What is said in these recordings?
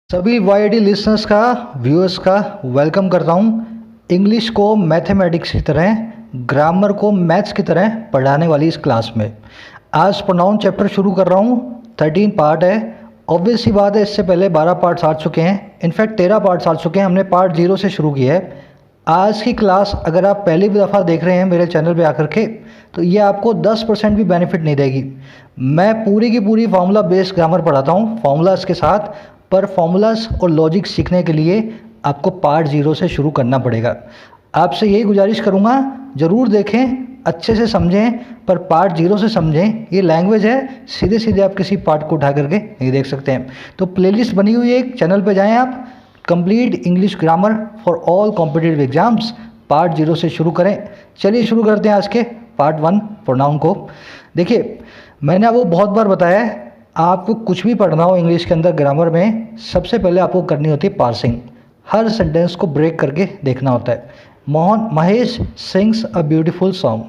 सभी वाईडी लिसनर्स का व्यूअर्स का वेलकम करता हूँ। इंग्लिश को मैथमेटिक्स की तरह, ग्रामर को मैथ्स की तरह पढ़ाने वाली इस क्लास में आज प्रोनाउन चैप्टर शुरू कर रहा हूँ। 13 पार्ट है। ऑब्वियस सी बात है, इससे पहले 12 पार्ट्स आ चुके हैं, इनफैक्ट 13 पार्ट्स आ चुके हैं। हमने पार्ट 0 से शुरू किया है। आज की क्लास अगर आप पहली दफ़ा देख रहे हैं मेरे चैनल पे आकर के, तो ये आपको 10% भी बेनिफिट नहीं देगी। मैं पूरी की पूरी फार्मूला बेस्ड ग्रामर पढ़ाता हूँ, फार्मूलाज के साथ। पर फार्मूलाज और लॉजिक सीखने के लिए आपको पार्ट 0 से शुरू करना पड़ेगा। आपसे यही गुजारिश करूँगा, ज़रूर देखें, अच्छे से समझें, पर पार्ट 0 से समझें। ये लैंग्वेज है, सीधे सीधे आप किसी पार्ट को उठा करके नहीं देख सकते हैं। तो प्लेलिस्ट बनी हुई है, एक चैनल पे जाएं आप, complete English grammar for all competitive exams, part 0 से शुरू करें। चलिए शुरू करते हैं आज के पार्ट 1 प्रोनाउन को। देखिए, मैंने आपको बहुत बार बताया है, आपको कुछ भी पढ़ना हो इंग्लिश के अंदर ग्रामर में, सबसे पहले आपको करनी होती है पार्सिंग। हर सेंटेंस को ब्रेक करके देखना होता है। Mahesh sings a beautiful song,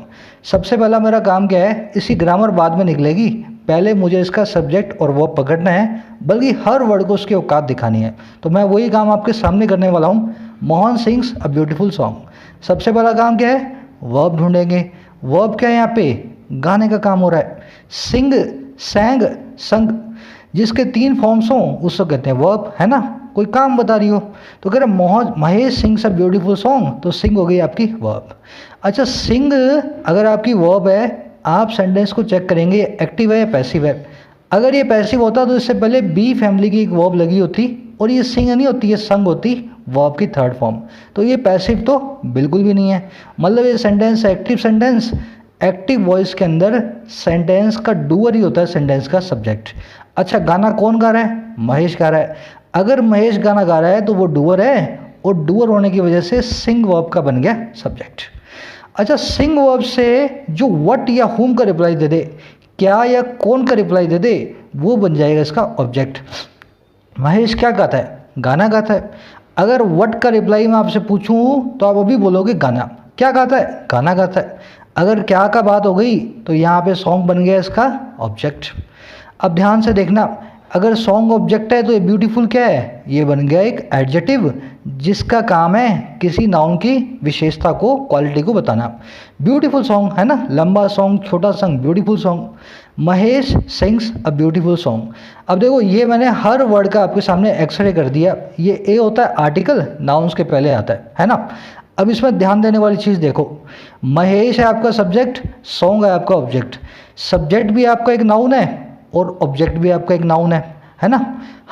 सबसे पहला मेरा काम क्या है, इसकी ग्रामर बाद में निकलेगी, पहले मुझे इसका सब्जेक्ट और वर्ब पकड़ना है, बल्कि हर वर्ड को उसकी औकात दिखानी है। तो मैं वही काम आपके सामने करने वाला हूँ। Mohan sings a beautiful song, सबसे पहला काम क्या है, वर्ब ढूंढेंगे। वर्ब क्या है, यहाँ पे गाने का काम हो रहा है। सिंग, सैंग, संग, जिसके 3 फॉर्म्स हों उसको कहते हैं वर्ब, है ना। कोई काम बता रही हो तो कह रहे Mahesh sings a beautiful song, तो सिंग हो गई आपकी वर्ब। अच्छा, सिंग अगर आपकी वर्ब है, आप सेंटेंस को चेक करेंगे एक्टिव है या पैसिव है। अगर ये पैसिव होता तो इससे पहले बी फैमिली की एक वर्ब लगी होती, और ये सिंग नहीं होती, ये संग होती, वर्ब की 3rd फॉर्म। तो ये पैसिव तो बिल्कुल भी नहीं है। मतलब ये sentence active sentence, active voice के अंदर सेंटेंस का डूअर ही होता है सेंटेंस का सब्जेक्ट। अच्छा, गाना कौन गा रहा है, महेश गा रहा है। अगर महेश गाना गा रहा है तो वो डूअर है, और डूअर होने की वजह से सिंग वर्ब का बन गया सब्जेक्ट। अच्छा, सिंग वर्ब से जो व्हाट या हुम का रिप्लाई दे दे, क्या या कौन का रिप्लाई दे दे, वो बन जाएगा इसका ऑब्जेक्ट। महेश क्या गाता है, गाना गाता है। अगर व्हाट का रिप्लाई मैं आपसे पूछूं तो आप अभी बोलोगे गाना। क्या गाता है, गाना गाता है। अगर क्या का बात हो गई तो यहाँ पे सॉन्ग बन गया इसका ऑब्जेक्ट। अब ध्यान से देखना, अगर सॉन्ग ऑब्जेक्ट है तो ये ब्यूटीफुल क्या है, ये बन गया एक एडजेक्टिव, जिसका काम है किसी नाउन की विशेषता को, क्वालिटी को बताना। ब्यूटीफुल सॉन्ग है ना, लंबा सॉन्ग, छोटा song, beautiful song. Mahesh sings a beautiful song. अब देखो, ये मैंने हर वर्ड का आपके सामने एक्सरे कर दिया। ये ए होता है आर्टिकल, नाउन्स के पहले आता है ना। अब इसमें ध्यान देने वाली चीज़ देखो, महेश है आपका सब्जेक्ट, सॉन्ग है आपका ऑब्जेक्ट। सब्जेक्ट भी आपका एक नाउन है और ऑब्जेक्ट भी आपका एक नाउन है ना।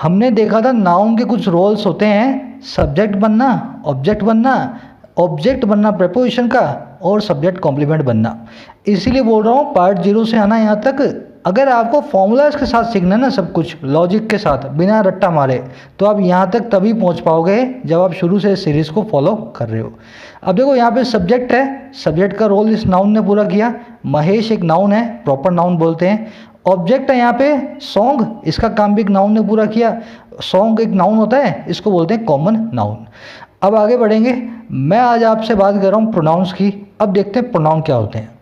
हमने देखा था नाउन के कुछ रोल्स होते हैं, सब्जेक्ट बनना, ऑब्जेक्ट बनना प्रेपोजिशन का, और सब्जेक्ट कॉम्प्लीमेंट बनना। इसीलिए बोल रहा हूँ पार्ट 0 से आना यहाँ तक। अगर आपको फॉर्मूलाज के साथ सीखना है ना, सब कुछ लॉजिक के साथ, बिना रट्टा मारे, तो आप यहाँ तक तभी पहुँच पाओगे जब आप शुरू से इस सीरीज़ को फॉलो कर रहे हो। अब देखो, यहाँ पे सब्जेक्ट है, सब्जेक्ट का रोल इस नाउन ने पूरा किया। महेश एक नाउन है, प्रॉपर नाउन बोलते हैं। ऑब्जेक्ट है यहाँ पे सॉन्ग, इसका काम भी एक नाउन ने पूरा किया। सॉन्ग एक नाउन होता है, इसको बोलते हैं कॉमन नाउन। अब आगे बढ़ेंगे, मैं आज आपसे बात कर रहा हूँ प्रोनाउंस की। अब देखते हैं प्रोनाउन क्या होते हैं।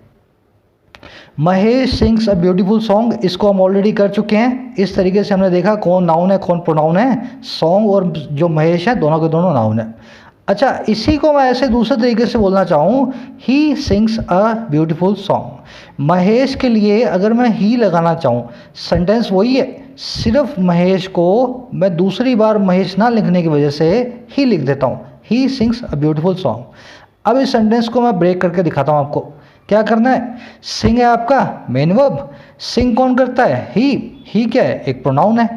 Mahesh sings a beautiful song, इसको हम ऑलरेडी कर चुके हैं। इस तरीके से हमने देखा कौन नाउन है कौन प्रोनाउन है। सॉन्ग और जो महेश है दोनों के दोनों नाउन है। अच्छा, इसी को मैं ऐसे दूसरे तरीके से बोलना चाहूँ, he sings a beautiful song. Mahesh के लिए अगर मैं ही लगाना चाहूँ, सेंटेंस वही है, सिर्फ महेश को मैं दूसरी बार महेश ना लिखने की वजह से ही लिख देता हूँ, he sings a beautiful song. अब इस सेंटेंस को मैं ब्रेक करके दिखाता हूँ आपको। क्या करना है, सिंग है आपका मेन वर्ब, सिंग कौन करता है, ही क्या है, एक प्रोनाउन है।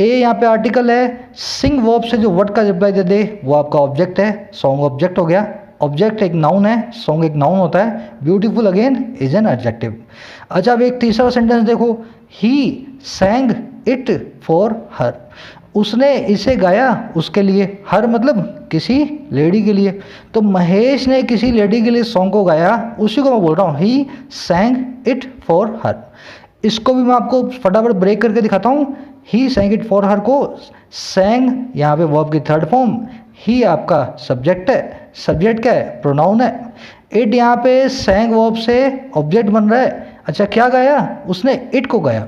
ए यहाँ पे आर्टिकल है, सिंग वर्ब से जो वर्ड का रिप्लाई दे दे वो आपका ऑब्जेक्ट है, सॉन्ग ऑब्जेक्ट हो गया। ऑब्जेक्ट एक नाउन है, सॉन्ग एक नाउन होता है, beautiful again is an adjective. अच्छा, अब एक तीसरा सेंटेंस देखो, ही सैंग इट फॉर हर, उसने इसे गाया उसके लिए। हर मतलब किसी लेडी के लिए। तो महेश ने किसी लेडी के लिए सॉन्ग को गाया, उसी को मैं बोल रहा हूँ, ही सैंग इट फॉर हर। इसको भी मैं आपको फटाफट ब्रेक करके दिखाता हूँ। ही सैंग इट फॉर हर को, सैंग यहाँ पे वर्ब की 3rd फॉर्म, ही आपका सब्जेक्ट है, सब्जेक्ट क्या है, प्रोनाउन है। इट यहाँ पे सैंग वर्ब से ऑब्जेक्ट बन रहा है। अच्छा, क्या गाया उसने, इट को गाया।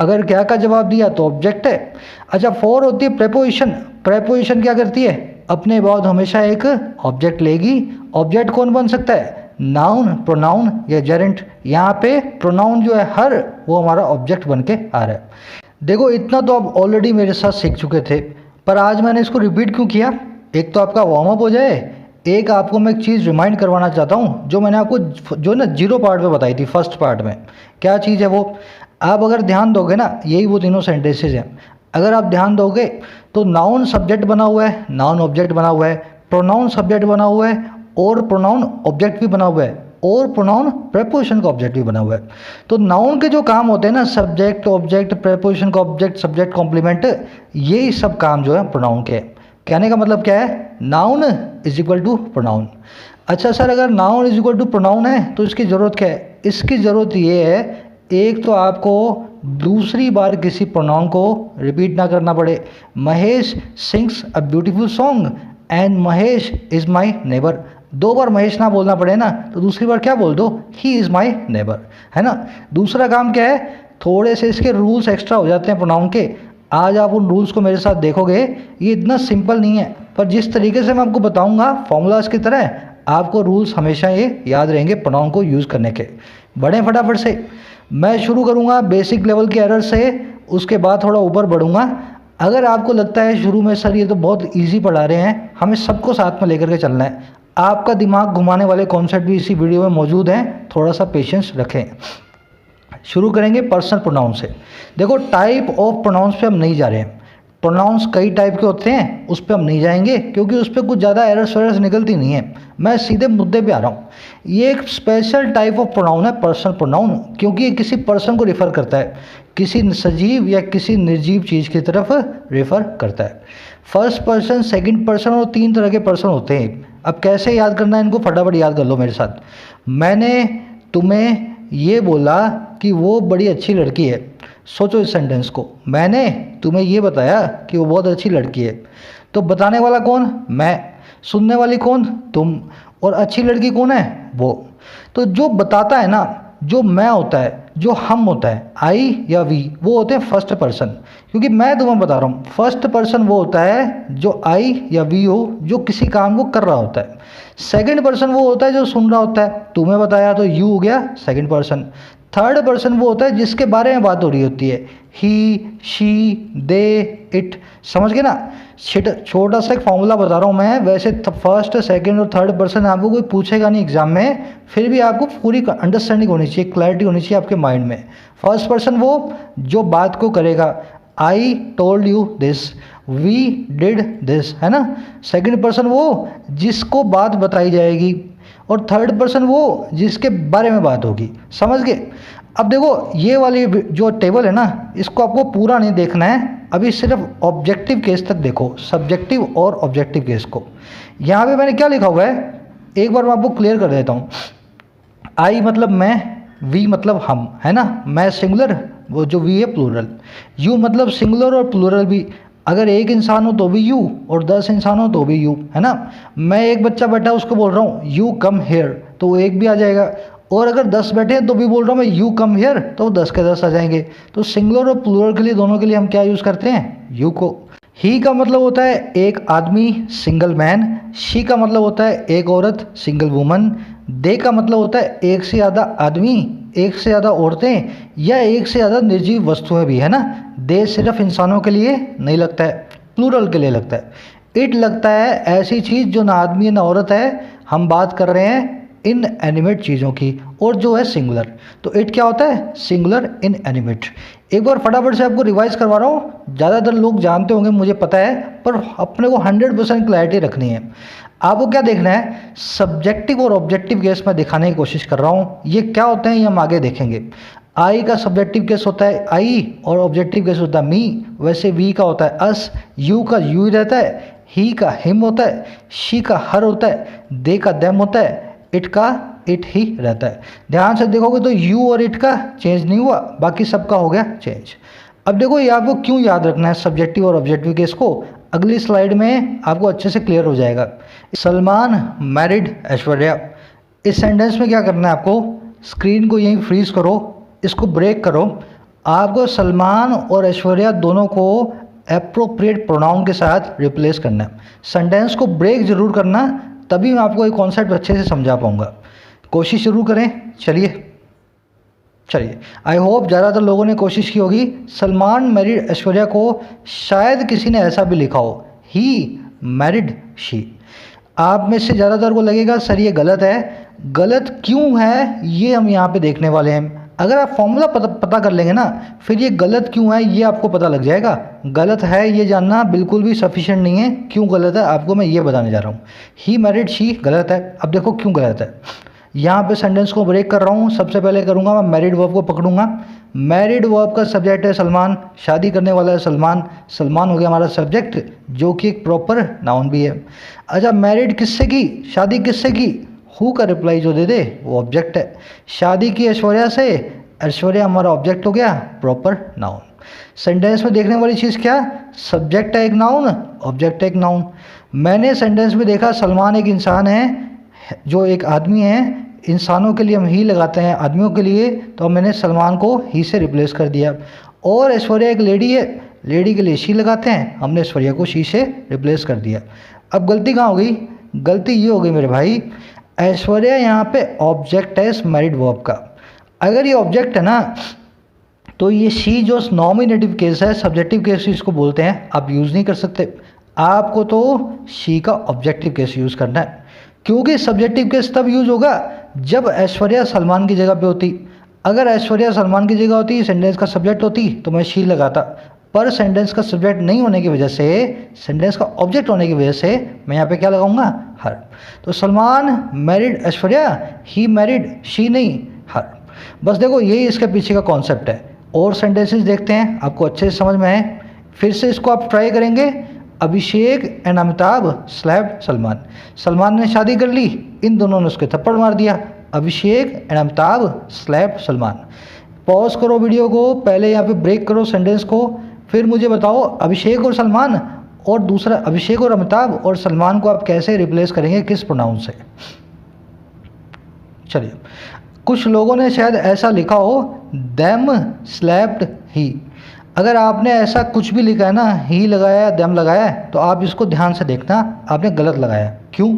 अगर क्या का जवाब दिया तो ऑब्जेक्ट है। अच्छा, फॉर होती है प्रेपोजिशन। प्रेपोजिशन क्या करती है, अपने बाद हमेशा एक ऑब्जेक्ट लेगी। ऑब्जेक्ट कौन बन सकता है, नाउन, प्रोनाउन या जेरेंट। यहाँ पे प्रोनाउन जो है हर, वो हमारा ऑब्जेक्ट बन के आ रहा है। देखो इतना तो आप ऑलरेडी मेरे साथ सीख चुके थे, पर आज मैंने इसको रिपीट क्यों किया, एक तो आपका वार्म अप हो जाए, एक आपको मैं एक चीज़ रिमाइंड करवाना चाहता हूँ जो मैंने आपको जो ना 0 पार्ट में बताई थी, फर्स्ट पार्ट में। क्या चीज़ है वो, आप अगर ध्यान दोगे ना, यही वो तीनों सेंटेंसेज हैं। अगर आप ध्यान दोगे तो नाउन सब्जेक्ट बना हुआ है, नाउन ऑब्जेक्ट बना हुआ है, प्रोनाउन सब्जेक्ट बना हुआ है, और प्रोनाउन ऑब्जेक्ट भी बना हुआ है, और प्रोनाउन प्रेपोजिशन का ऑब्जेक्ट भी बना हुआ है। तो नाउन के जो काम होते हैं ना, सब्जेक्ट, ऑब्जेक्ट, प्रेपोजिशन का ऑब्जेक्ट, सब्जेक्ट, कॉम्प्लीमेंट, यही सब काम जो है प्रोनाउन के। कहने का मतलब क्या है, noun is equal to pronoun. अच्छा सर, अगर noun is equal to pronoun है तो इसकी ज़रूरत क्या है, इसकी ज़रूरत ये है, एक तो आपको दूसरी बार किसी प्रोनाउन को रिपीट ना करना पड़े। Mahesh sings a beautiful song and Mahesh is my neighbour. 2 बार महेश ना बोलना पड़े ना, तो दूसरी बार क्या बोल दो, ही इज़ माई नेबर, है ना। दूसरा काम क्या है, थोड़े से इसके रूल्स एक्स्ट्रा हो जाते हैं प्रोनाउन के। आज आप उन रूल्स को मेरे साथ देखोगे, ये इतना सिंपल नहीं है, पर जिस तरीके से मैं आपको बताऊंगा फॉर्मूलाज की तरह, आपको रूल्स हमेशा ये याद रहेंगे प्रोनाउन को यूज़ करने के। बढ़ें फटाफट से, मैं शुरू करूंगा बेसिक लेवल के एरर से, उसके बाद थोड़ा ऊपर बढ़ूंगा। अगर आपको लगता है शुरू में सर ये तो बहुत ईजी पढ़ा रहे हैं, हमें सबको साथ में लेकर के चलना है, आपका दिमाग घुमाने वाले कॉन्सेप्ट भी इसी वीडियो में मौजूद हैं, थोड़ा सा पेशेंस रखें। शुरू करेंगे पर्सनल प्रोनाउन से। देखो टाइप ऑफ प्रोनाउंस पे हम नहीं जा रहे हैं, प्रोनाउंस कई टाइप के होते हैं, उस पर हम नहीं जाएंगे क्योंकि उस पर कुछ ज़्यादा एरर्स वेरर्स निकलती नहीं है। मैं सीधे मुद्दे पे आ रहा हूँ। ये एक स्पेशल टाइप ऑफ प्रोनाउन है पर्सनल प्रोनाउन, क्योंकि ये किसी पर्सन को रिफ़र करता है, किसी सजीव या किसी निर्जीव चीज़ की तरफ रिफ़र करता है। फर्स्ट पर्सन, सेकंड पर्सन और 3 तरह के पर्सन होते हैं। अब कैसे याद करना है इनको, फटाफट याद कर लो मेरे साथ। मैंने तुम्हें ये बोला कि वो बड़ी अच्छी लड़की है। सोचो इस सेंटेंस को, मैंने तुम्हें ये बताया कि वो बहुत अच्छी लड़की है। तो बताने वाला कौन, मैं, सुनने वाली कौन, तुम, और अच्छी लड़की कौन है, वो। तो जो बताता है ना, जो मैं होता है, जो हम होता है, आई या वी, वो होते हैं फर्स्ट पर्सन, क्योंकि मैं तुम्हें बता रहा हूँ। फर्स्ट पर्सन वो होता है जो आई या वी हो, जो किसी काम को कर रहा होता है। सेकंड पर्सन वो होता है जो सुन रहा होता है, तुम्हें बताया तो यू हो गया सेकंड पर्सन। थर्ड पर्सन वो होता है जिसके बारे में बात हो रही होती है, ही, शी, दे, इट। समझ गए ना। छोटा सा एक फॉर्मूला बता रहा हूँ मैं, वैसे फर्स्ट, सेकंड और थर्ड पर्सन आपको कोई पूछेगा नहीं एग्जाम में, फिर भी आपको पूरी अंडरस्टैंडिंग होनी चाहिए, क्लैरिटी होनी चाहिए आपके माइंड में। फर्स्ट पर्सन वो जो बात को करेगा, I told you this, we did this, है ना। सेकंड पर्सन वो जिसको बात बताई जाएगी, और थर्ड पर्सन वो जिसके बारे में बात होगी। समझ गए। अब देखो ये वाली जो टेबल है ना, इसको आपको पूरा नहीं देखना है, अभी सिर्फ ऑब्जेक्टिव केस तक देखो, सब्जेक्टिव और ऑब्जेक्टिव केस को। यहाँ पे मैंने क्या लिखा हुआ है, एक बार मैं आपको क्लियर कर देता हूँ। आई मतलब मैं, वी मतलब हम, है ना, मैं सिंगुलर, वो जो वी है प्लूरल, यू मतलब सिंगुलर और प्लूरल भी, अगर एक इंसान हो तो भी यू, और 10 इंसान हो तो भी यू, है ना। मैं एक बच्चा बैठा उसको बोल रहा हूँ यू कम हेयर, तो वो एक भी आ जाएगा, और अगर 10 बैठे हैं तो भी बोल रहा हूँ मैं यू कम हेयर, तो 10 के 10 आ जाएंगे। तो सिंगुलर और प्लूरल के लिए, दोनों के लिए हम क्या यूज़ करते हैं, यू को। ही का मतलब होता है एक आदमी, सिंगल मैन। शी का मतलब होता है एक औरत, सिंगल वुमन। दे का मतलब होता है एक से ज़्यादा आदमी, एक से ज़्यादा औरतें, या एक से ज़्यादा निर्जीव वस्तुएं भी, है ना। दे सिर्फ इंसानों के लिए नहीं लगता है, प्लूरल के लिए लगता है। इट लगता है ऐसी चीज़ जो ना आदमी है ना औरत है, हम बात कर रहे हैं इन एनिमेट चीज़ों की, और जो है सिंगुलर, तो इट क्या होता है, सिंगुलर इन एनिमेट। एक बार फटाफट से आपको रिवाइज करवा रहा हूँ, ज़्यादातर लोग जानते होंगे मुझे पता है, पर अपने को 100% क्लैरिटी रखनी है। आपको क्या देखना है, सब्जेक्टिव और ऑब्जेक्टिव केस में दिखाने की कोशिश कर रहा हूँ। ये क्या होते हैं ये हम आगे देखेंगे। आई का सब्जेक्टिव केस होता है आई, और ऑब्जेक्टिव केस होता है मी। वैसे वी का होता है अस, यू का यू ही रहता है, ही का हिम होता है, शी का हर होता है, दे का देम होता है, इट का इट ही रहता है। ध्यान से देखोगे तो यू और इट का चेंज नहीं हुआ, बाकी सबका हो गया चेंज। अब देखो ये आपको क्यों याद रखना है सब्जेक्टिव और ऑब्जेक्टिव केस को, अगली स्लाइड में आपको अच्छे से क्लियर हो जाएगा। सलमान मैरिड ऐश्वर्या, इस सेंटेंस में क्या करना है आपको, स्क्रीन को यहीं फ्रीज करो, इसको ब्रेक करो, आपको सलमान और ऐश्वर्या दोनों को एप्रोप्रिएट प्रोनाउन के साथ रिप्लेस करना है। सेंटेंस को ब्रेक जरूर करना, तभी मैं आपको ये कॉन्सेप्ट अच्छे से समझा पाऊंगा। कोशिश जरूर करें। चलिए आई होप ज़्यादातर लोगों ने कोशिश की होगी। सलमान मैरिड ऐश्वर्या को शायद किसी ने ऐसा भी लिखा हो, ही मैरिड शी। आप में से ज़्यादातर को लगेगा सर ये गलत है। गलत क्यों है ये हम यहाँ पे देखने वाले हैं। अगर आप फॉर्मूला पता कर लेंगे ना, फिर ये गलत क्यों है ये आपको पता लग जाएगा। गलत है ये जानना बिल्कुल भी सफिशिएंट नहीं है। क्यों गलत है आपको मैं ये बताने जा रहा हूँ। ही मैरिड शी गलत है। अब देखो क्यों गलत है। यहाँ पे सेंटेंस को ब्रेक कर रहा हूँ। सबसे पहले करूँगा मैं मैरिड वर्ब को पकड़ूंगा। मैरिड वर्ब का सब्जेक्ट है सलमान, शादी करने वाला है सलमान। सलमान हो गया हमारा सब्जेक्ट, जो कि एक प्रॉपर नाउन भी है। अच्छा, मैरिड किससे की, शादी किससे की, हु का रिप्लाई जो दे दे वो ऑब्जेक्ट है। शादी की ऐश्वर्या से, ऐश्वर्या हमारा ऑब्जेक्ट हो गया, प्रॉपर नाउन। सेंटेंस में देखने वाली चीज़ क्या, सब्जेक्ट है एक नाउन, ऑब्जेक्ट है एक नाउन। मैंने सेंटेंस में देखा सलमान एक इंसान है, जो एक आदमी है। इंसानों के लिए हम ही लगाते हैं, आदमियों के लिए तो मैंने सलमान को ही से रिप्लेस कर दिया। और ऐश्वर्या एक लेडी है, लेडी के लिए शी लगाते हैं, हमने ऐश्वर्या को शी से रिप्लेस कर दिया। अब गलती कहाँ हो गई, गलती ये हो गई मेरे भाई, ऐश्वर्या यहाँ पे ऑब्जेक्ट है इस मैरिड वर्ब का। अगर ये ऑब्जेक्ट है ना, तो ये शी जो नॉमिनेटिव केस है, सब्जेक्टिव केस इसको बोलते हैं, आप यूज़ नहीं कर सकते। आपको तो शी का ऑब्जेक्टिव केस यूज़ करना है, क्योंकि सब्जेक्टिव केस तब यूज होगा जब ऐश्वर्या सलमान की जगह पे होती। अगर ऐश्वर्या सलमान की जगह होती, सेंटेंस का सब्जेक्ट होती, तो मैं शी लगाता। पर सेंटेंस का सब्जेक्ट नहीं होने की वजह से, सेंटेंस का ऑब्जेक्ट होने की वजह से मैं यहाँ पे क्या लगाऊंगा, हर। तो Salman married Aishwarya, he married she नहीं, हर। बस देखो यही इसके पीछे का कॉन्सेप्ट है। और सेंटेंसेस देखते हैं, आपको अच्छे से समझ में आए। फिर से इसको आप ट्राई करेंगे। अभिषेक एंड अमिताभ स्लैप सलमान। सलमान ने शादी कर ली, इन दोनों ने उसके थप्पड़ मार दिया। Abhishek and Amitabh slap Salman. Pause करो वीडियो को, पहले यहाँ पे ब्रेक करो सेंटेंस को, फिर मुझे बताओ अभिषेक और सलमान, और दूसरा अभिषेक और अमिताभ और सलमान को आप कैसे रिप्लेस करेंगे, किस प्रोनाउन से। चलिए, कुछ लोगों ने शायद ऐसा लिखा हो, देम स्लैप्ड ही। अगर आपने ऐसा कुछ भी लिखा है ना, ही लगाया है, देम लगाया है, तो आप इसको ध्यान से देखना, आपने गलत लगाया है। क्यों,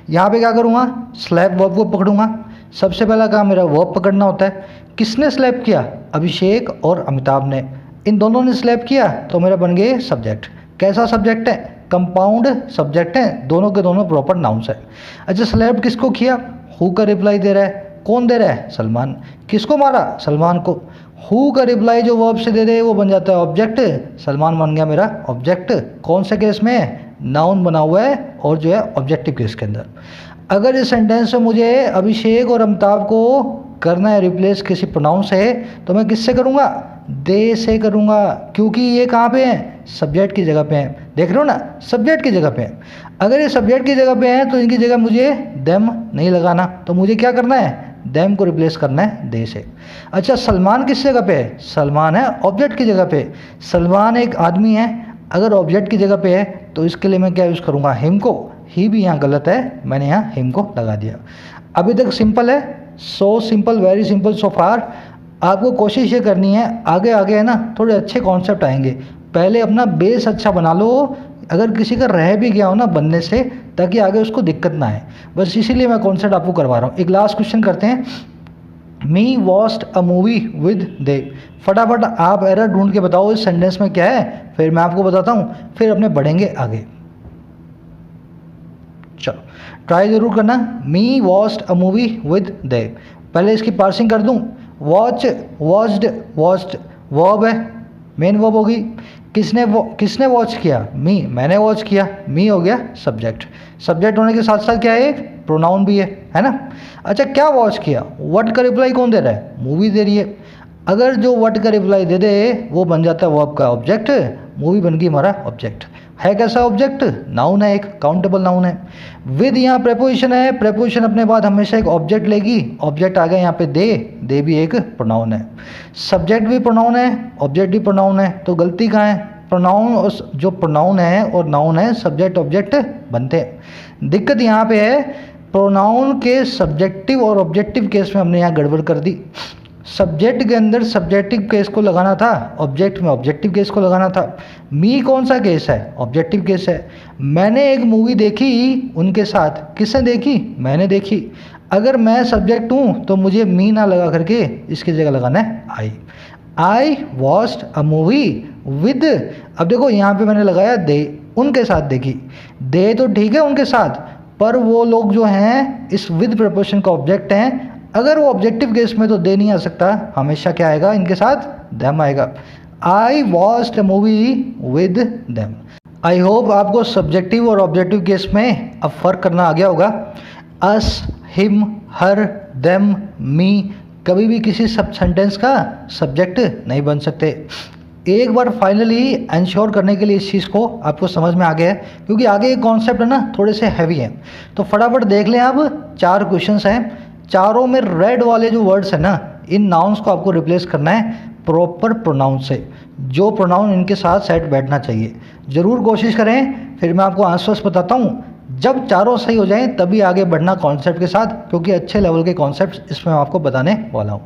यहाँ पे क्या करूँगा, स्लैप वर्ब को पकड़ूंगा। सबसे पहला काम मेरा वर्ब पकड़ना होता है। किसने स्लैप किया, अभिषेक और अमिताभ ने, इन दोनों ने स्लैप किया, तो मेरा बन गए सब्जेक्ट। कैसा सब्जेक्ट है, कंपाउंड सब्जेक्ट है, दोनों के दोनों प्रॉपर नाउन्स है। अच्छा, स्लैप किसको किया, हु का रिप्लाई दे रहा है, कौन दे रहा है, सलमान। किसको मारा, सलमान को। हु का रिप्लाई जो वर्ब से दे दे वो बन जाता है ऑब्जेक्ट, सलमान बन गया मेरा ऑब्जेक्ट। कौन से केस में, नाउन बना हुआ है और जो है ऑब्जेक्टिव केस के अंदर। अगर इस सेंटेंस में मुझे अभिषेक और अमिताभ को करना है रिप्लेस किसी प्रोनाउन से, तो मैं किससे करूँगा, दे से करूँगा, क्योंकि ये कहाँ पे हैं, सब्जेक्ट की जगह पे हैं। देख रहे हो ना, सब्जेक्ट की जगह पे हैं। अगर ये सब्जेक्ट की जगह पे हैं तो इनकी जगह मुझे देम नहीं लगाना, तो मुझे क्या करना है, देम को रिप्लेस करना है दे से। अच्छा, सलमान किस जगह पे है, सलमान है ऑब्जेक्ट की जगह पे। सलमान एक आदमी है, अगर ऑब्जेक्ट की जगह पे है तो इसके लिए मैं क्या यूज़ करूँगा, हिम को। ही भी यहाँ गलत है, मैंने यहाँ हिम को लगा दिया। अभी तक सिंपल है, so simple, very simple so far. आपको कोशिश ये करनी है, आगे आगे है ना थोड़े अच्छे कॉन्सेप्ट आएंगे। पहले अपना बेस अच्छा बना लो, अगर किसी का रह भी गया हो ना बनने से, ताकि आगे उसको दिक्कत ना आए। बस इसीलिए मैं कॉन्सेप्ट आपको करवा रहा हूँ। एक लास्ट क्वेश्चन करते हैं। मी वॉच्ड अ मूवी विद दे। फटाफट आप एरर ढूंढ के बताओ इस सेंटेंस में क्या है, फिर मैं आपको बताता हूँ, फिर अपने बढ़ेंगे आगे। चलो ट्राई जरूर करना। मी वॉच्ड अ मूवी विद दे। पहले इसकी पार्सिंग कर दूँ। वॉच, वॉच्ड, वॉच्ड वर्ब है, मेन वर्ब होगी। किसने वॉच किया, मी, मैंने वॉच किया, मी हो गया सब्जेक्ट। सब्जेक्ट होने के साथ साथ क्या है, एक प्रोनाउन भी है ना। अच्छा, क्या वॉच किया, व्हाट का रिप्लाई कौन दे रहा है, मूवी दे रही है। अगर जो व्हाट का रिप्लाई दे दे वो बन जाता है वर्ब का ऑब्जेक्ट, मूवी बन गई हमारा ऑब्जेक्ट। है कैसा ऑब्जेक्ट, नाउन है, एक काउंटेबल नाउन है। विद यहाँ प्रेपोजिशन है, प्रेपोजिशन अपने बाद हमेशा एक ऑब्जेक्ट लेगी। ऑब्जेक्ट आ गया यहाँ पे दे भी एक प्रोनाउन है। सब्जेक्ट भी प्रोनाउन है, ऑब्जेक्ट भी प्रोनाउन है, तो गलती कहाँ है, प्रोनाउन और जो प्रोनाउन है और नाउन है सब्जेक्ट ऑब्जेक्ट बनते हैं। दिक्कत यहाँ पे है, प्रोनाउन के सब्जेक्टिव और ऑब्जेक्टिव केस में हमने यहाँ गड़बड़ कर दी। सब्जेक्ट के अंदर सब्जेक्टिव केस को लगाना था, ऑब्जेक्ट में ऑब्जेक्टिव केस को लगाना था। मी कौन सा केस है? ऑब्जेक्टिव केस है। मैंने एक मूवी देखी उनके साथ, किसने देखी? मैंने देखी। अगर मैं सब्जेक्ट हूँ तो मुझे मी ना लगा करके इसकी जगह लगाना है I. I watched a movie with, अब देखो यहाँ पे मैंने लगाया दे, उनके साथ देखी। दे तो ठीक है उनके साथ, पर वो लोग जो हैं इस विद प्रपोजिशन का ऑब्जेक्ट हैं। अगर वो ऑब्जेक्टिव केस में तो दे नहीं आ सकता, हमेशा क्या आएगा इनके साथ? देम आएगा। आई watched a movie with them. I hope आपको सब्जेक्टिव और ऑब्जेक्टिव केस में अब फर्क करना आ गया होगा। अस, हिम, हर, देम, मी कभी भी किसी सब सेंटेंस का सब्जेक्ट नहीं बन सकते। एक बार फाइनली इंश्योर करने के लिए इस चीज़ को आपको समझ में आ गया है, क्योंकि आगे ये कॉन्सेप्ट है ना थोड़े से हैवी हैं। तो फटाफट देख लें। अब 4 क्वेश्चंस हैं, चारों में रेड वाले जो वर्ड्स हैं ना, इन नाउन्स को आपको रिप्लेस करना है प्रॉपर प्रोनाउन से, जो प्रोनाउन इनके साथ सेट बैठना चाहिए। ज़रूर कोशिश करें, फिर मैं आपको आंसर्स बताता हूँ। जब चारों सही हो जाएं तभी आगे बढ़ना कॉन्सेप्ट के साथ, क्योंकि अच्छे लेवल के कॉन्सेप्ट इसमें मैं आपको बताने वाला हूँ।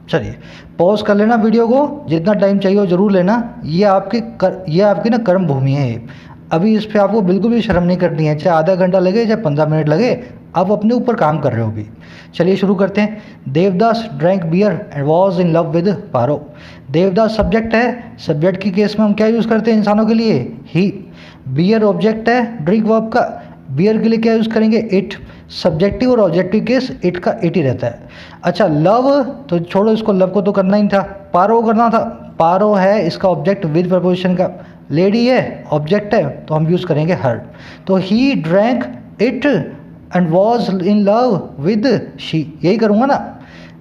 चलिए पॉज कर लेना वीडियो को, जितना टाइम चाहिए हो ज़रूर लेना। ये आपकी ना कर्म भूमि है। अभी इस पर आपको बिल्कुल भी शर्म नहीं करनी है, चाहे आधा घंटा लगे चाहे 15 मिनट लगे, आप अपने ऊपर काम कर रहे हो भी। चलिए शुरू करते हैं। Devdas drank beer and was in love with Paro. Devdas subject है, सब्जेक्ट की केस में हम क्या यूज़ करते हैं इंसानों के लिए? ही। बियर ऑब्जेक्ट है ड्रिंक वर्ब का, बियर के लिए क्या यूज़ करेंगे? इट। सब्जेक्टिव और ऑब्जेक्टिव केस इट का इट ही रहता है। अच्छा लव तो छोड़ो, इसको लव को तो करना ही था, पारो करना था। पारो है इसका ऑब्जेक्ट विद प्रपोजिशन का। लेडी है ऑब्जेक्ट है तो हम यूज़ करेंगे हर। तो he drank it and was in love with she, यही करूँगा ना।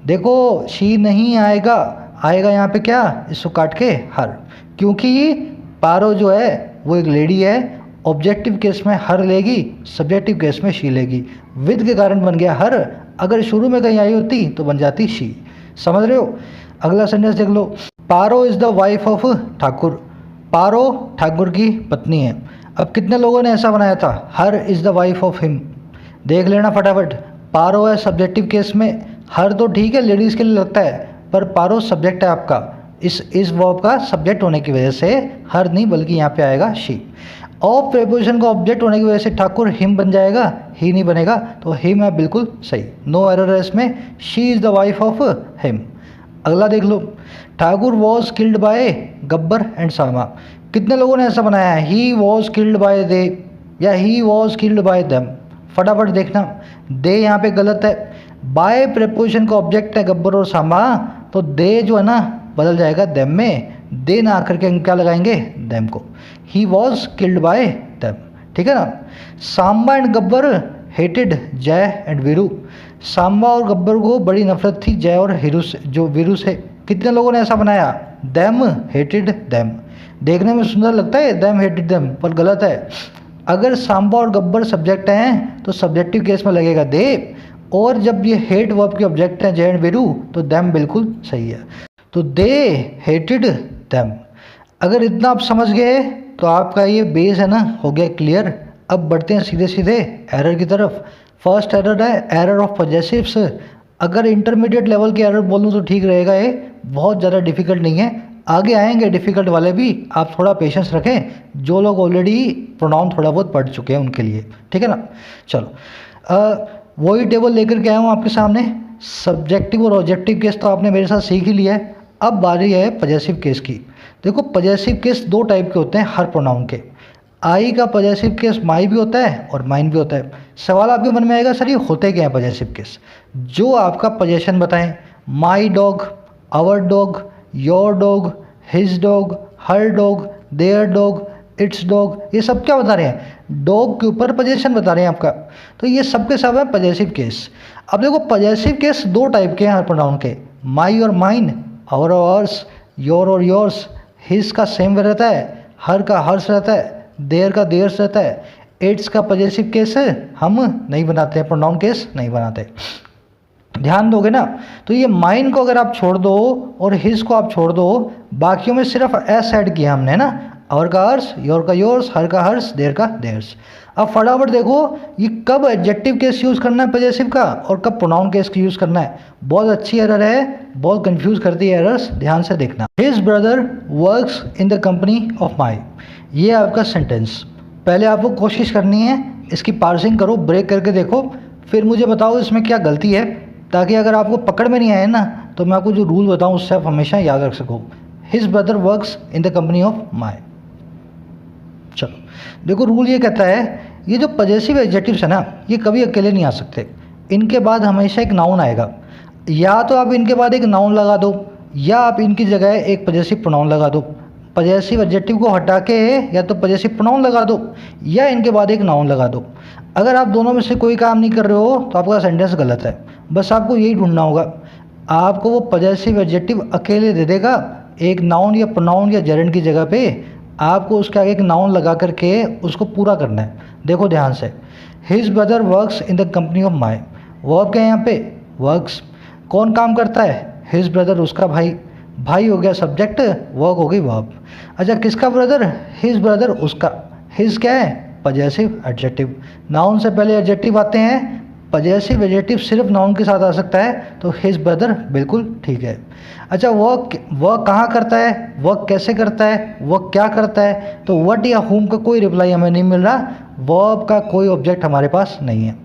देखो शी नहीं आएगा, आएगा यहाँ पे क्या? इसको काट के हर, क्योंकि पारो जो है वो एक लेडी है। ऑब्जेक्टिव केस में हर लेगी, सब्जेक्टिव केस में शी लेगी। विद के कारण बन गया हर, अगर शुरू में कहीं आई होती तो बन जाती शी। समझ रहे हो? अगला सेंटेंस देख लो। Paro is the wife of Thakur. Paro Thakur की पत्नी है। अब कितने लोगों ने ऐसा बनाया था? हर is the wife of him. देख लेना फटाफट। पारो है सब्जेक्टिव केस में, हर तो ठीक है लेडीज़ के लिए लगता है, पर पारो सब्जेक्ट है आपका। इस वर्ब का सब्जेक्ट होने की वजह से हर नहीं बल्कि यहाँ पे आएगा शी। ऑफ प्रेपोजिशन का ऑब्जेक्ट होने की वजह से ठाकुर हिम बन जाएगा, ही नहीं बनेगा, तो हिम है बिल्कुल सही, नो एरर है इसमें। She is the wife of him. अगला देख लो। Thakur was killed by Gabbar and Sama. कितने लोगों ने ऐसा बनाया है? He was killed by they या he was killed by them. फटाफट देखना, दे यहाँ पे गलत है। बाय प्रेपोजिशन का ऑब्जेक्ट है गब्बर और सामा, तो दे जो है ना बदल जाएगा देम में। दे ना आकर के हम क्या लगाएंगे? देम को। ही वॉज किल्ड बाय देम, ठीक है ना। सांबा एंड गब्बर हेटेड जय एंड वीरू। सांबा और गब्बर को बड़ी नफरत थी जय और हीरू से, जो वीरू से। कितने लोगों ने ऐसा बनाया? Them hated them. देखने में सुंदर लगता है देम हेटेड देम, पर गलत है। अगर सांबा और गब्बर सब्जेक्ट हैं तो सब्जेक्टिव केस में लगेगा दे, और जब ये हेट वर्ब के ऑब्जेक्ट हैं जय एंड वीरू तो देम बिल्कुल सही है। तो दे हेटेड देम। अगर इतना आप समझ गए तो आपका ये बेस है ना हो गया क्लियर। अब बढ़ते हैं सीधे सीधे एरर की तरफ। फर्स्ट एरर है एरर ऑफ पॉजेसिव्स। अगर इंटरमीडिएट लेवल के एरर बोलूँ तो ठीक रहेगा, ये बहुत ज़्यादा डिफिकल्ट नहीं है। आगे आएंगे डिफ़िकल्ट वाले भी, आप थोड़ा पेशेंस रखें। जो लोग ऑलरेडी प्रोनाउन थोड़ा बहुत पढ़ चुके हैं उनके लिए, ठीक है ना। चलो वही टेबल लेकर के आया हूँ आपके सामने। सब्जेक्टिव और ऑब्जेक्टिव केस तो आपने मेरे साथ सीख ही लिया है। अब बारी है पॉजेसिव केस की। देखो पॉजेसिव केस 2 टाइप के होते हैं हर प्रोनाउन के। आई का पॉजेसिव केस माई भी होता है और माइन भी होता है। सवाल आपके मन में आएगा सर ये होते क्या है पॉजेसिव केस? जो आपका पोजेशन बताएं, my dog, our dog, your dog, his dog, her dog, their dog, its dog, ये सब क्या बता रहे हैं? डॉग के ऊपर पोजेशन बता रहे हैं आपका। तो ये सब के सब है पॉजेसिव केस। अब देखो पॉजेसिव केस 2 टाइप के हैं हर प्रोनाउन के, माई और माइन, आवर और आवर्स, योर और योर्स। हिज का सेम रहता है, हर का हर्स रहता है, देयर का देयर्स रहता है। इट्स का पॉजेसिव केस हम नहीं बनाते हैं, प्रोनाउन केस नहीं बनाते। ध्यान दोगे ना। तो ये माइन को अगर आप छोड़ दो और हिज को आप छोड़ दो, बाकियों में सिर्फ एस ऐड किया हमने ना। आवर का हर्स, योर का योर्स, हर का हर्स, देयर का देयर्स। अब फटाफट देखो ये कब एडजेक्टिव केस यूज़ करना है पजेसिव का और कब प्रोनाउन केस का यूज़ करना है। बहुत अच्छी एरर है, बहुत कंफ्यूज करती है एरर्स, ध्यान से देखना। His brother works in the company of माई, ये आपका सेंटेंस। पहले आपको कोशिश करनी है इसकी पार्सिंग करो, ब्रेक करके देखो, फिर मुझे बताओ इसमें क्या गलती है, ताकि अगर आपको पकड़ में नहीं आए ना तो मैं आपको जो रूल बताऊँ उससे आप हमेशा याद रख सको। His brother works in the company of माई। चलो देखो रूल ये कहता है ये जो पजेसिव एडजेक्टिव्स है ना ये कभी अकेले नहीं आ सकते, इनके बाद हमेशा एक नाउन आएगा। या तो आप इनके बाद एक नाउन लगा दो या आप इनकी जगह एक पजेसिव प्रोनाउन लगा दो। पजेसिव एडजेक्टिव को हटा के या तो पजेसिव प्रोनाउन लगा दो या इनके बाद एक नाउन लगा दो। अगर आप दोनों में से कोई काम नहीं कर रहे हो तो आपका सेंटेंस गलत है। बस आपको यही ढूंढना होगा, आपको वो पजेसिव एडजेक्टिव अकेले दे देगा, एक नाउन या प्रोनाउन या जेरेंड की जगह पे आपको उसके आगे एक नाउन लगा करके उसको पूरा करना है। देखो ध्यान से, his brother works in the company of my, verb क्या है यहाँ पे, वर्क्स। कौन काम करता है, हिज ब्रदर, उसका भाई, भाई हो गया सब्जेक्ट, वर्क हो गई वर्ब। अच्छा किसका ब्रदर, हिज ब्रदर, उसका। हिज क्या है, पजेसिव एडजेक्टिव, नाउन से पहले एडजेक्टिव आते हैं, पजेसिव एडजेक्टिव सिर्फ नाउन के साथ आ सकता है, तो हिज ब्रदर बिल्कुल ठीक है। अच्छा वर्क कहाँ करता है, वर्क कैसे करता है, वर्क क्या करता है, तो व्हाट या होम का कोई रिप्लाई हमें नहीं मिल रहा, वर्ब का कोई ऑब्जेक्ट हमारे पास नहीं है।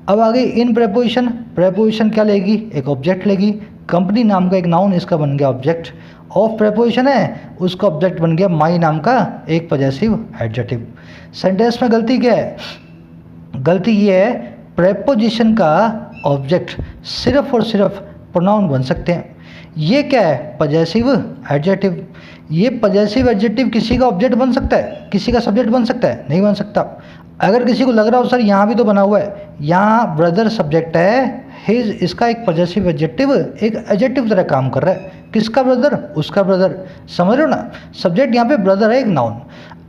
अब आगे इन प्रेपोजिशन, प्रेपोजिशन क्या लेगी, एक ऑब्जेक्ट लेगी, कंपनी नाम का एक नाउन, इसका बन गया ऑब्जेक्ट। ऑफ प्रेपोजिशन है, उसका ऑब्जेक्ट बन गया माई नाम का एक पजेसिव एडजेक्टिव। सेंटेंस में गलती क्या है, गलती ये है प्रेपोजिशन का ऑब्जेक्ट सिर्फ और सिर्फ प्रोनाउन बन सकते हैं। ये क्या है, पजेसिव एडजेक्टिव। ये पजेसिव एडजेक्टिव किसी का ऑब्जेक्ट बन सकता है, किसी का सब्जेक्ट बन सकता है, नहीं बन सकता। अगर किसी को लग रहा हो सर यहाँ भी तो बना हुआ है, यहाँ ब्रदर सब्जेक्ट है, हिज इसका एक पजेसिव एडजेक्टिव एक एडजेक्टिव तरह काम कर रहा है, किसका ब्रदर, उसका ब्रदर। समझ रहे हो ना, सब्जेक्ट यहाँ पे ब्रदर है एक नाउन।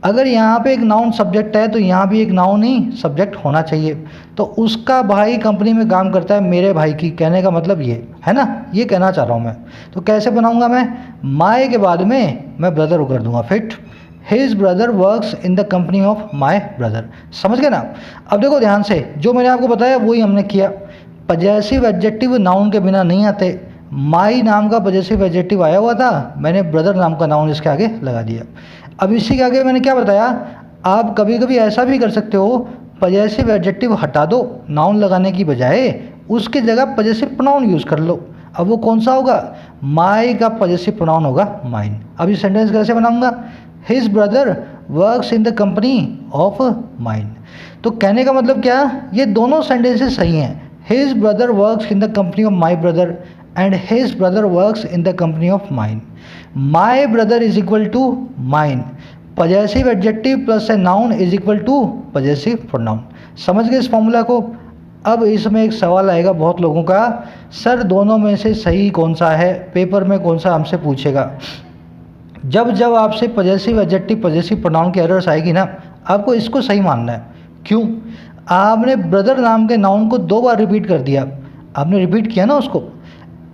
अगर यहाँ पे एक नाउन सब्जेक्ट है तो यहाँ भी एक नाउन ही सब्जेक्ट होना चाहिए। तो उसका भाई कंपनी में काम करता है मेरे भाई की, कहने का मतलब ये है ना, ये कहना चाह रहा हूँ मैं। तो कैसे बनाऊँगा मैं, माई के बाद में मैं ब्रदर कर दूंगा, fit his brother works in the company of my brother. समझ गए ना। अब देखो ध्यान से, जो मैंने आपको बताया वही हमने किया। पजेसिव एडजेक्टिव नाउन के बिना नहीं आते, माई नाम का पजेसिव एडजेक्टिव आया हुआ था, मैंने ब्रदर नाम का नाउन इसके आगे लगा दिया। अब इसी के आगे मैंने क्या बताया, आप कभी कभी ऐसा भी कर सकते हो, पजेसिव एडजेक्टिव हटा दो, नाउन लगाने की बजाय उसकी जगह पजेसिव प्रोनाउन यूज़ कर लो। अब वो कौन सा होगा, माई का पजेसिव प्रोनाउन होगा माइन। अब ये सेंटेंस कैसे बनाऊंगा, his brother works in the company of mine. तो कहने का मतलब क्या, ये दोनों सेंटेंसेस सही हैं, his brother works in the company of my brother and his brother works in the company of mine. My brother is equal to mine, possessive adjective plus a noun is equal to possessive pronoun. समझ गए इस formula को। अब इसमें एक सवाल आएगा बहुत लोगों का, सर दोनों में से सही कौन सा है, पेपर में कौन सा हमसे पूछेगा। जब जब आपसे पजेसिव एडजेक्टिव पजेसिव प्रोनाउन की एरर्स आएगी ना, आपको इसको सही मानना है। क्यों, आपने ब्रदर नाम के नाउन को 2 बार रिपीट कर दिया, आपने रिपीट किया ना उसको।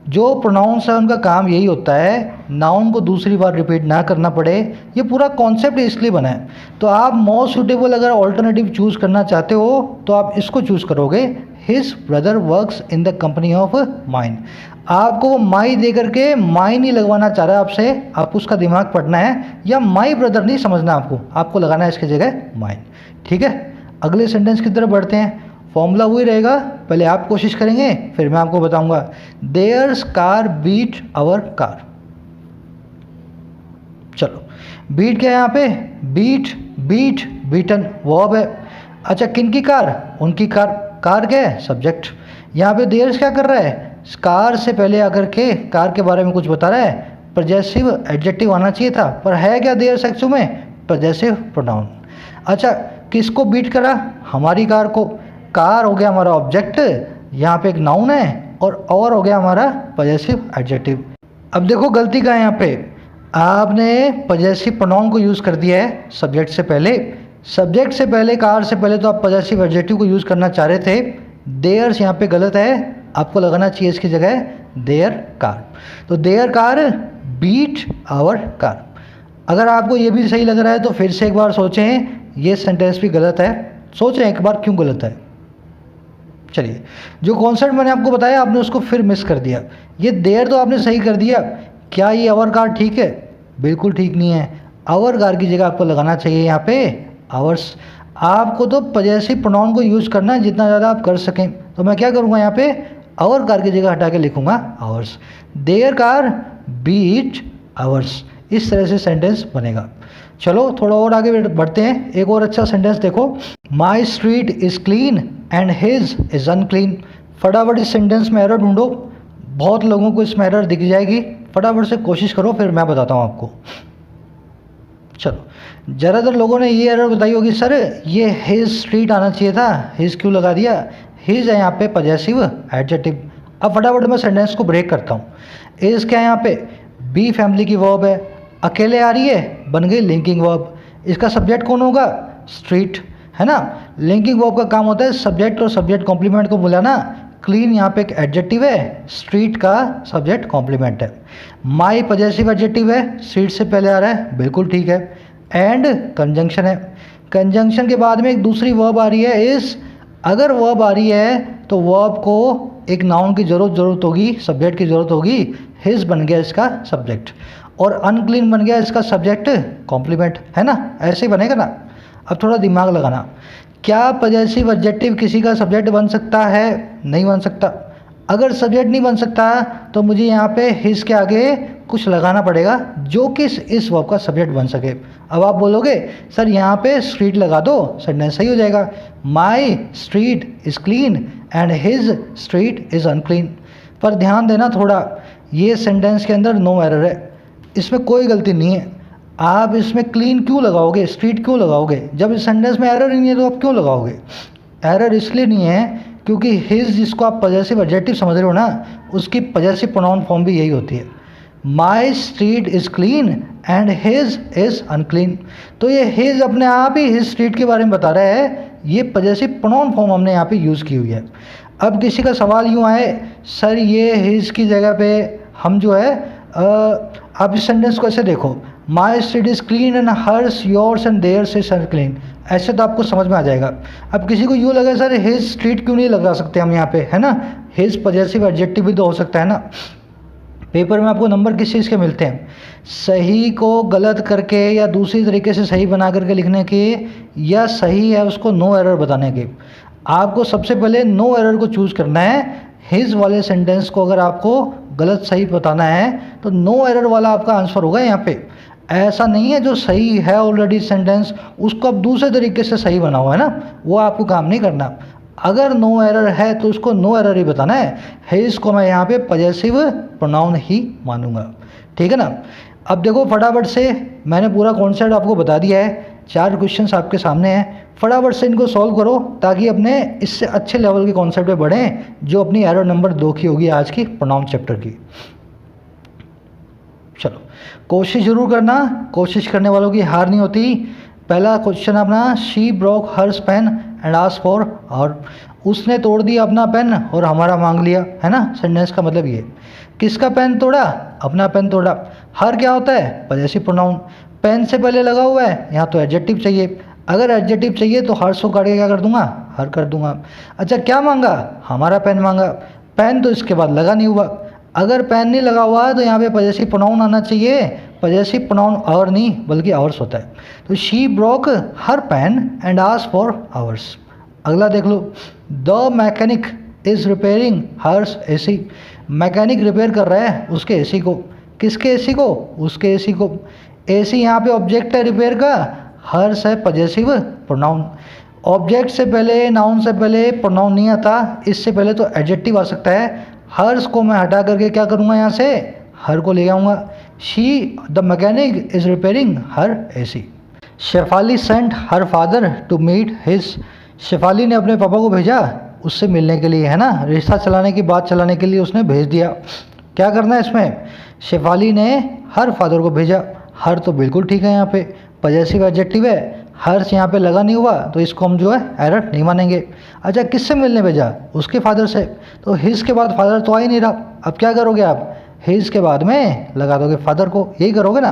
जो प्रोनाउंस है उनका काम यही होता है नाउन को दूसरी बार रिपीट ना करना पड़े, ये पूरा कॉन्सेप्ट इसलिए बना है। तो आप मोस्ट सूटेबल अगर ऑल्टरनेटिव चूज़ करना चाहते हो तो आप इसको चूज़ करोगे, his brother works in the company of mine. आपको वो माई दे करके माई नहीं लगवाना चाह रहा है आपसे, आपको उसका दिमाग पढ़ना है, या माई ब्रदर नहीं समझना आपको लगाना है इसकी जगह माइन। ठीक है, अगले सेंटेंस की तरफ बढ़ते हैं। फॉर्मूला वही रहेगा, पहले आप कोशिश करेंगे फिर मैं आपको बताऊंगा। Theirs car beat our car. चलो बीट क्या है यहाँ पे, बीट बीटन वर्ब है। अच्छा किनकी कार, उनकी कार, कार क्या है सब्जेक्ट। यहाँ पे देयर्स क्या कर रहा है, कार से पहले आकर के कार के बारे में कुछ बता रहा है, पजेसिव एडजेक्टिव आना चाहिए था, पर है क्या देयर्स एक्चुअली में, पजेसिव प्रोनाउन। अच्छा किसको बीट करा, हमारी कार को, कार हो गया हमारा ऑब्जेक्ट, यहाँ पे एक नाउन है, और हो गया हमारा पजेसिव एडजेक्टिव। अब देखो गलती का है यहाँ पे, आपने पजेसिव प्रोनाउन को यूज़ कर दिया है सब्जेक्ट से पहले, सब्जेक्ट से पहले कार से पहले तो आप पजेसिव एडजेक्टिव को यूज़ करना चाह रहे थे। देयर्स यहाँ पे गलत है, आपको लगाना चाहिए इसकी जगह देयर कार। तो their car beat our car. अगर आपको ये भी सही लग रहा है तो फिर से एक बार सोचें, ये सेंटेंस भी गलत है, सोचें एक बार क्यों गलत है। चलिए, जो कॉन्सेप्ट मैंने आपको बताया आपने उसको फिर मिस कर दिया। ये देर तो आपने सही कर दिया, क्या ये आवर कार ठीक है? बिल्कुल ठीक नहीं है। आवर कार की जगह आपको लगाना चाहिए यहाँ पे आवर्स। आपको तो पजेसिव प्रोनाउन को यूज़ करना है जितना ज़्यादा आप कर सकें। तो मैं क्या करूँगा यहाँ पे आवर कार की जगह हटा के लिखूँगा ours. Their car beat ours, इस तरह से सेंटेंस बनेगा। चलो थोड़ा और आगे बढ़ते हैं। एक और अच्छा सेंटेंस देखो, my street is clean and his is unclean. फटाफट इस सेंटेंस में एरर ढूंढो, बहुत लोगों को इसमें एरर दिख जाएगी। फटाफट से कोशिश करो, फिर मैं बताता हूँ आपको। चलो, ज़्यादातर लोगों ने ये एरर बताई होगी, सर ये हिज स्ट्रीट आना चाहिए था, हिज क्यों लगा दिया? हिज है यहाँ पे पजेसिव एडजेक्टिव। अब फटाफट मैं सेंटेंस को ब्रेक करता हूँ। इज क्या है यहाँ पे? बी फैमिली की वर्ब है, अकेले आ रही है, बन गई लिंकिंग वर्ब। इसका सब्जेक्ट कौन होगा? स्ट्रीट, है ना। लिंकिंग वर्ब का काम होता है सब्जेक्ट और सब्जेक्ट कॉम्प्लीमेंट को बुलाना। क्लीन यहाँ पे एक एडजेक्टिव है, स्ट्रीट का सब्जेक्ट कॉम्प्लीमेंट है। माई पजेसिव एडजेक्टिव है, स्ट्रीट से पहले आ रहा है, बिल्कुल ठीक है। एंड कंजंक्शन है, कंजंक्शन के बाद में एक दूसरी वर्ब आ रही है इज। अगर वर्ब आ रही है तो वर्ब को एक नाउन की जरूरत होगी, सब्जेक्ट की ज़रूरत होगी। हिज बन गया इसका सब्जेक्ट और अनक्लीन बन गया इसका सब्जेक्ट कॉम्प्लीमेंट, है ना। ऐसे ही बनेगा ना। अब थोड़ा दिमाग लगाना, क्या पजेसिव एडजेक्टिव किसी का सब्जेक्ट बन सकता है? नहीं बन सकता। अगर सब्जेक्ट नहीं बन सकता तो मुझे यहाँ पे हिज के आगे कुछ लगाना पड़ेगा जो कि इस वर्ब का सब्जेक्ट बन सके। अब आप बोलोगे सर यहाँ पे स्ट्रीट लगा दो, सेंटेंस सही हो जाएगा। माई street is clean and his street is unclean. पर ध्यान देना थोड़ा, ये सेंटेंस के अंदर नो एरर है, इसमें कोई गलती नहीं है। आप इसमें क्लीन क्यों लगाओगे, स्ट्रीट क्यों लगाओगे? जब इस सेंटेंस में एरर ही नहीं है तो आप क्यों लगाओगे? एरर इसलिए नहीं है क्योंकि हिज जिसको आप पजेसिव एडजेक्टिव समझ रहे हो ना, उसकी पजेसिव प्रोनाउन फॉर्म भी यही होती है। माई street is clean and his is unclean. तो ये हिज अपने आप ही हिज स्ट्रीट के बारे में बता रहा है, ये पजेसिव प्रोनाउन फॉर्म हमने यहाँ पे यूज़ की हुई है। अब किसी का सवाल यूँ आए, सर ये हिज की जगह पे हम जो है आप इस सेंटेंस को ऐसे देखो, my street is clean and hers yours and theirs is unclean, ऐसे तो आपको समझ में आ जाएगा। अब किसी को यूँ लगे सर हिज स्ट्रीट क्यों नहीं लगा सकते हम यहाँ पे, है ना, हिज पजेसिव एडजेक्टिव भी तो हो सकता है ना। पेपर में आपको नंबर किस चीज़ के मिलते हैं? सही को गलत करके या दूसरी तरीके से सही बना करके लिखने के, या सही है उसको नो एरर बताने के। आपको सबसे पहले नो एरर को चूज़ करना है। हिज वाले सेंटेंस को अगर आपको गलत सही बताना है तो नो एरर वाला आपका आंसर होगा यहाँ पे। ऐसा नहीं है जो सही है ऑलरेडी सेंटेंस उसको अब दूसरे तरीके से सही बनाओ, है ना, वो आपको काम नहीं करना। अगर नो एरर है तो उसको नो एरर ही बताना है। हिज को मैं यहाँ पे पजेसिव प्रोनाउन ही मानूंगा, ठीक है ना। अब देखो फटाफट से मैंने पूरा कॉन्सेप्ट आपको बता दिया है, 4 क्वेश्चंस आपके सामने हैं, फटाफट से इनको सॉल्व करो ताकि अपने इससे अच्छे लेवल के कॉन्सेप्ट पे बढ़ें जो अपनी एरर नंबर 2 की होगी आज की प्रोनाउन चैप्टर की। चलो कोशिश जरूर करना, कोशिश करने वालों की हार नहीं होती। पहला क्वेश्चन अपना, she broke hers pen and asked for और, उसने तोड़ दिया अपना पेन और हमारा मांग लिया, है ना। सेंटेंस का मतलब ये, किसका पेन तोड़ा? अपना पेन तोड़ा। हर क्या होता है? Possessive pronoun. पेन से पहले लगा हुआ है, यहाँ तो एडजेक्टिव चाहिए। अगर एडजेक्टिव चाहिए तो हर्स को काट के क्या कर दूंगा? हर कर दूंगा। अच्छा क्या मांगा? हमारा पेन मांगा। पेन तो इसके बाद लगा नहीं हुआ। अगर पेन नहीं लगा हुआ है तो यहाँ पे पजेसिव प्रोनाउन आना चाहिए। पजेसिव प्रोनाउन और नहीं बल्कि आवर्स होता है। तो she broke her pen and asked for ours. अगला देख लो, the mechanic is repairing hers AC. Mechanic repair कर रहा है उसके एसी को। किसके एसी को? उसके एसी को। एसी यहाँ पे ऑब्जेक्ट है रिपेयर का, हर्स है पजेसिव प्रोनाउन। ऑब्जेक्ट से पहले, नाउन से पहले प्रोनाउन नहीं आता, इससे पहले तो एडजेक्टिव आ सकता है। हर्स को मैं हटा करके क्या करूँगा? यहाँ से हर को ले आऊँगा। She the mechanic is repairing her AC. Shefali sent her father to meet his. Shefali ने अपने पापा को भेजा उससे मिलने के लिए, है ना, रिश्ता चलाने की बात चलाने के लिए उसने भेज दिया। क्या करना है इसमें? शेफाली ने हर फादर को भेजा। हर तो बिल्कुल ठीक है, यहाँ पे पजेसिव एडजेक्टिव है। हर्स यहाँ पे लगा नहीं हुआ तो इसको हम जो है एरर नहीं मानेंगे। अच्छा किससे मिलने भेजा? उसके फादर से। तो हिज के बाद फादर तो आ ही नहीं रहा। अब क्या करोगे आप? हिज के बाद में लगा दोगे फादर को, यही करोगे ना।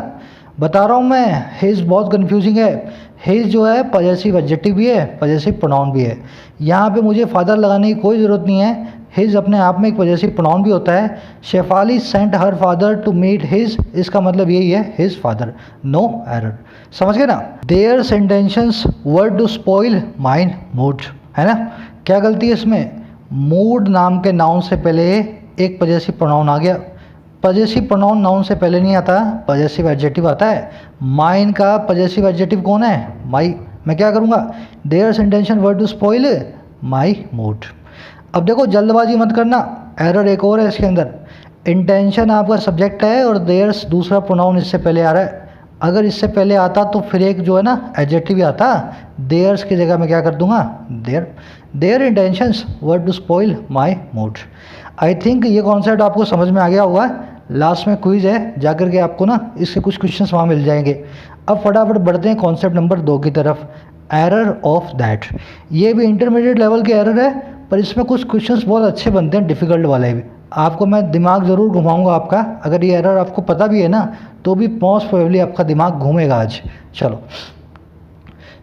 बता रहा हूँ मैं, हिज बहुत कंफ्यूजिंग है। हिज जो है पजेसिव एडजेक्टिव भी है, पजेसिव प्रोनाउन भी है। यहाँ पे मुझे फादर लगाने की कोई ज़रूरत नहीं है, हिज अपने आप में एक पजेसिव प्रोनाउन भी होता है। Shefali sent her father to meet his, इसका मतलब यही है हिज फादर, नो एरर। समझ गए ना। Theirs intentions were to spoil mine mood, है ना। क्या गलती है इसमें, मूड नाम के नाउन से पहले एक पजेसिव प्रोनाउन आ गया। पजेसिव प्रोनाउन नाउन से पहले नहीं आता, पजेसिव एडजेक्टिव आता है। माइन का पजेसिव एडजेक्टिव कौन है, माई। मैं क्या करूँगा, theirs intention were to spoil my mood. अब देखो जल्दबाजी मत करना, एरर एक और है इसके अंदर। इंटेंशन आपका सब्जेक्ट है और देयर्स दूसरा प्रोनाउन इससे पहले आ रहा है। अगर इससे पहले आता तो फिर एक जो है ना एडजेक्टिव ही आता, देयर्स की जगह मैं क्या कर दूंगा, their. Their intentions were to spoil my mood. I think ये कॉन्सेप्ट आपको समझ में आ गया होगा। लास्ट में क्विज है, जाकर के आपको ना इसके कुछ क्वेश्चंस वहाँ मिल जाएंगे। अब फटाफट बढ़ते हैं कॉन्सेप्ट नंबर 2 की तरफ, एरर ऑफ दैट। ये भी इंटरमीडिएट लेवल के एरर है, पर इसमें कुछ क्वेश्चंस बहुत अच्छे बनते हैं, डिफ़िकल्ट वाले भी। आपको मैं दिमाग ज़रूर घुमाऊंगा आपका, अगर ये एरर आपको पता भी है ना तो भी मोस्ट प्रोबेबली आपका दिमाग घूमेगा आज। चलो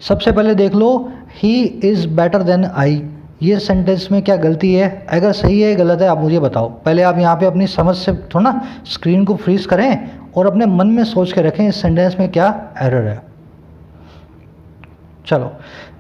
सबसे पहले देख लो, he is better than I. ये सेंटेंस में क्या गलती है, अगर सही है गलत है आप मुझे बताओ। पहले आप यहाँ पे अपनी समझ से थोड़ा ना स्क्रीन को फ्रीज करें और अपने मन में सोच के रखें इस सेंटेंस में क्या एरर है। चलो,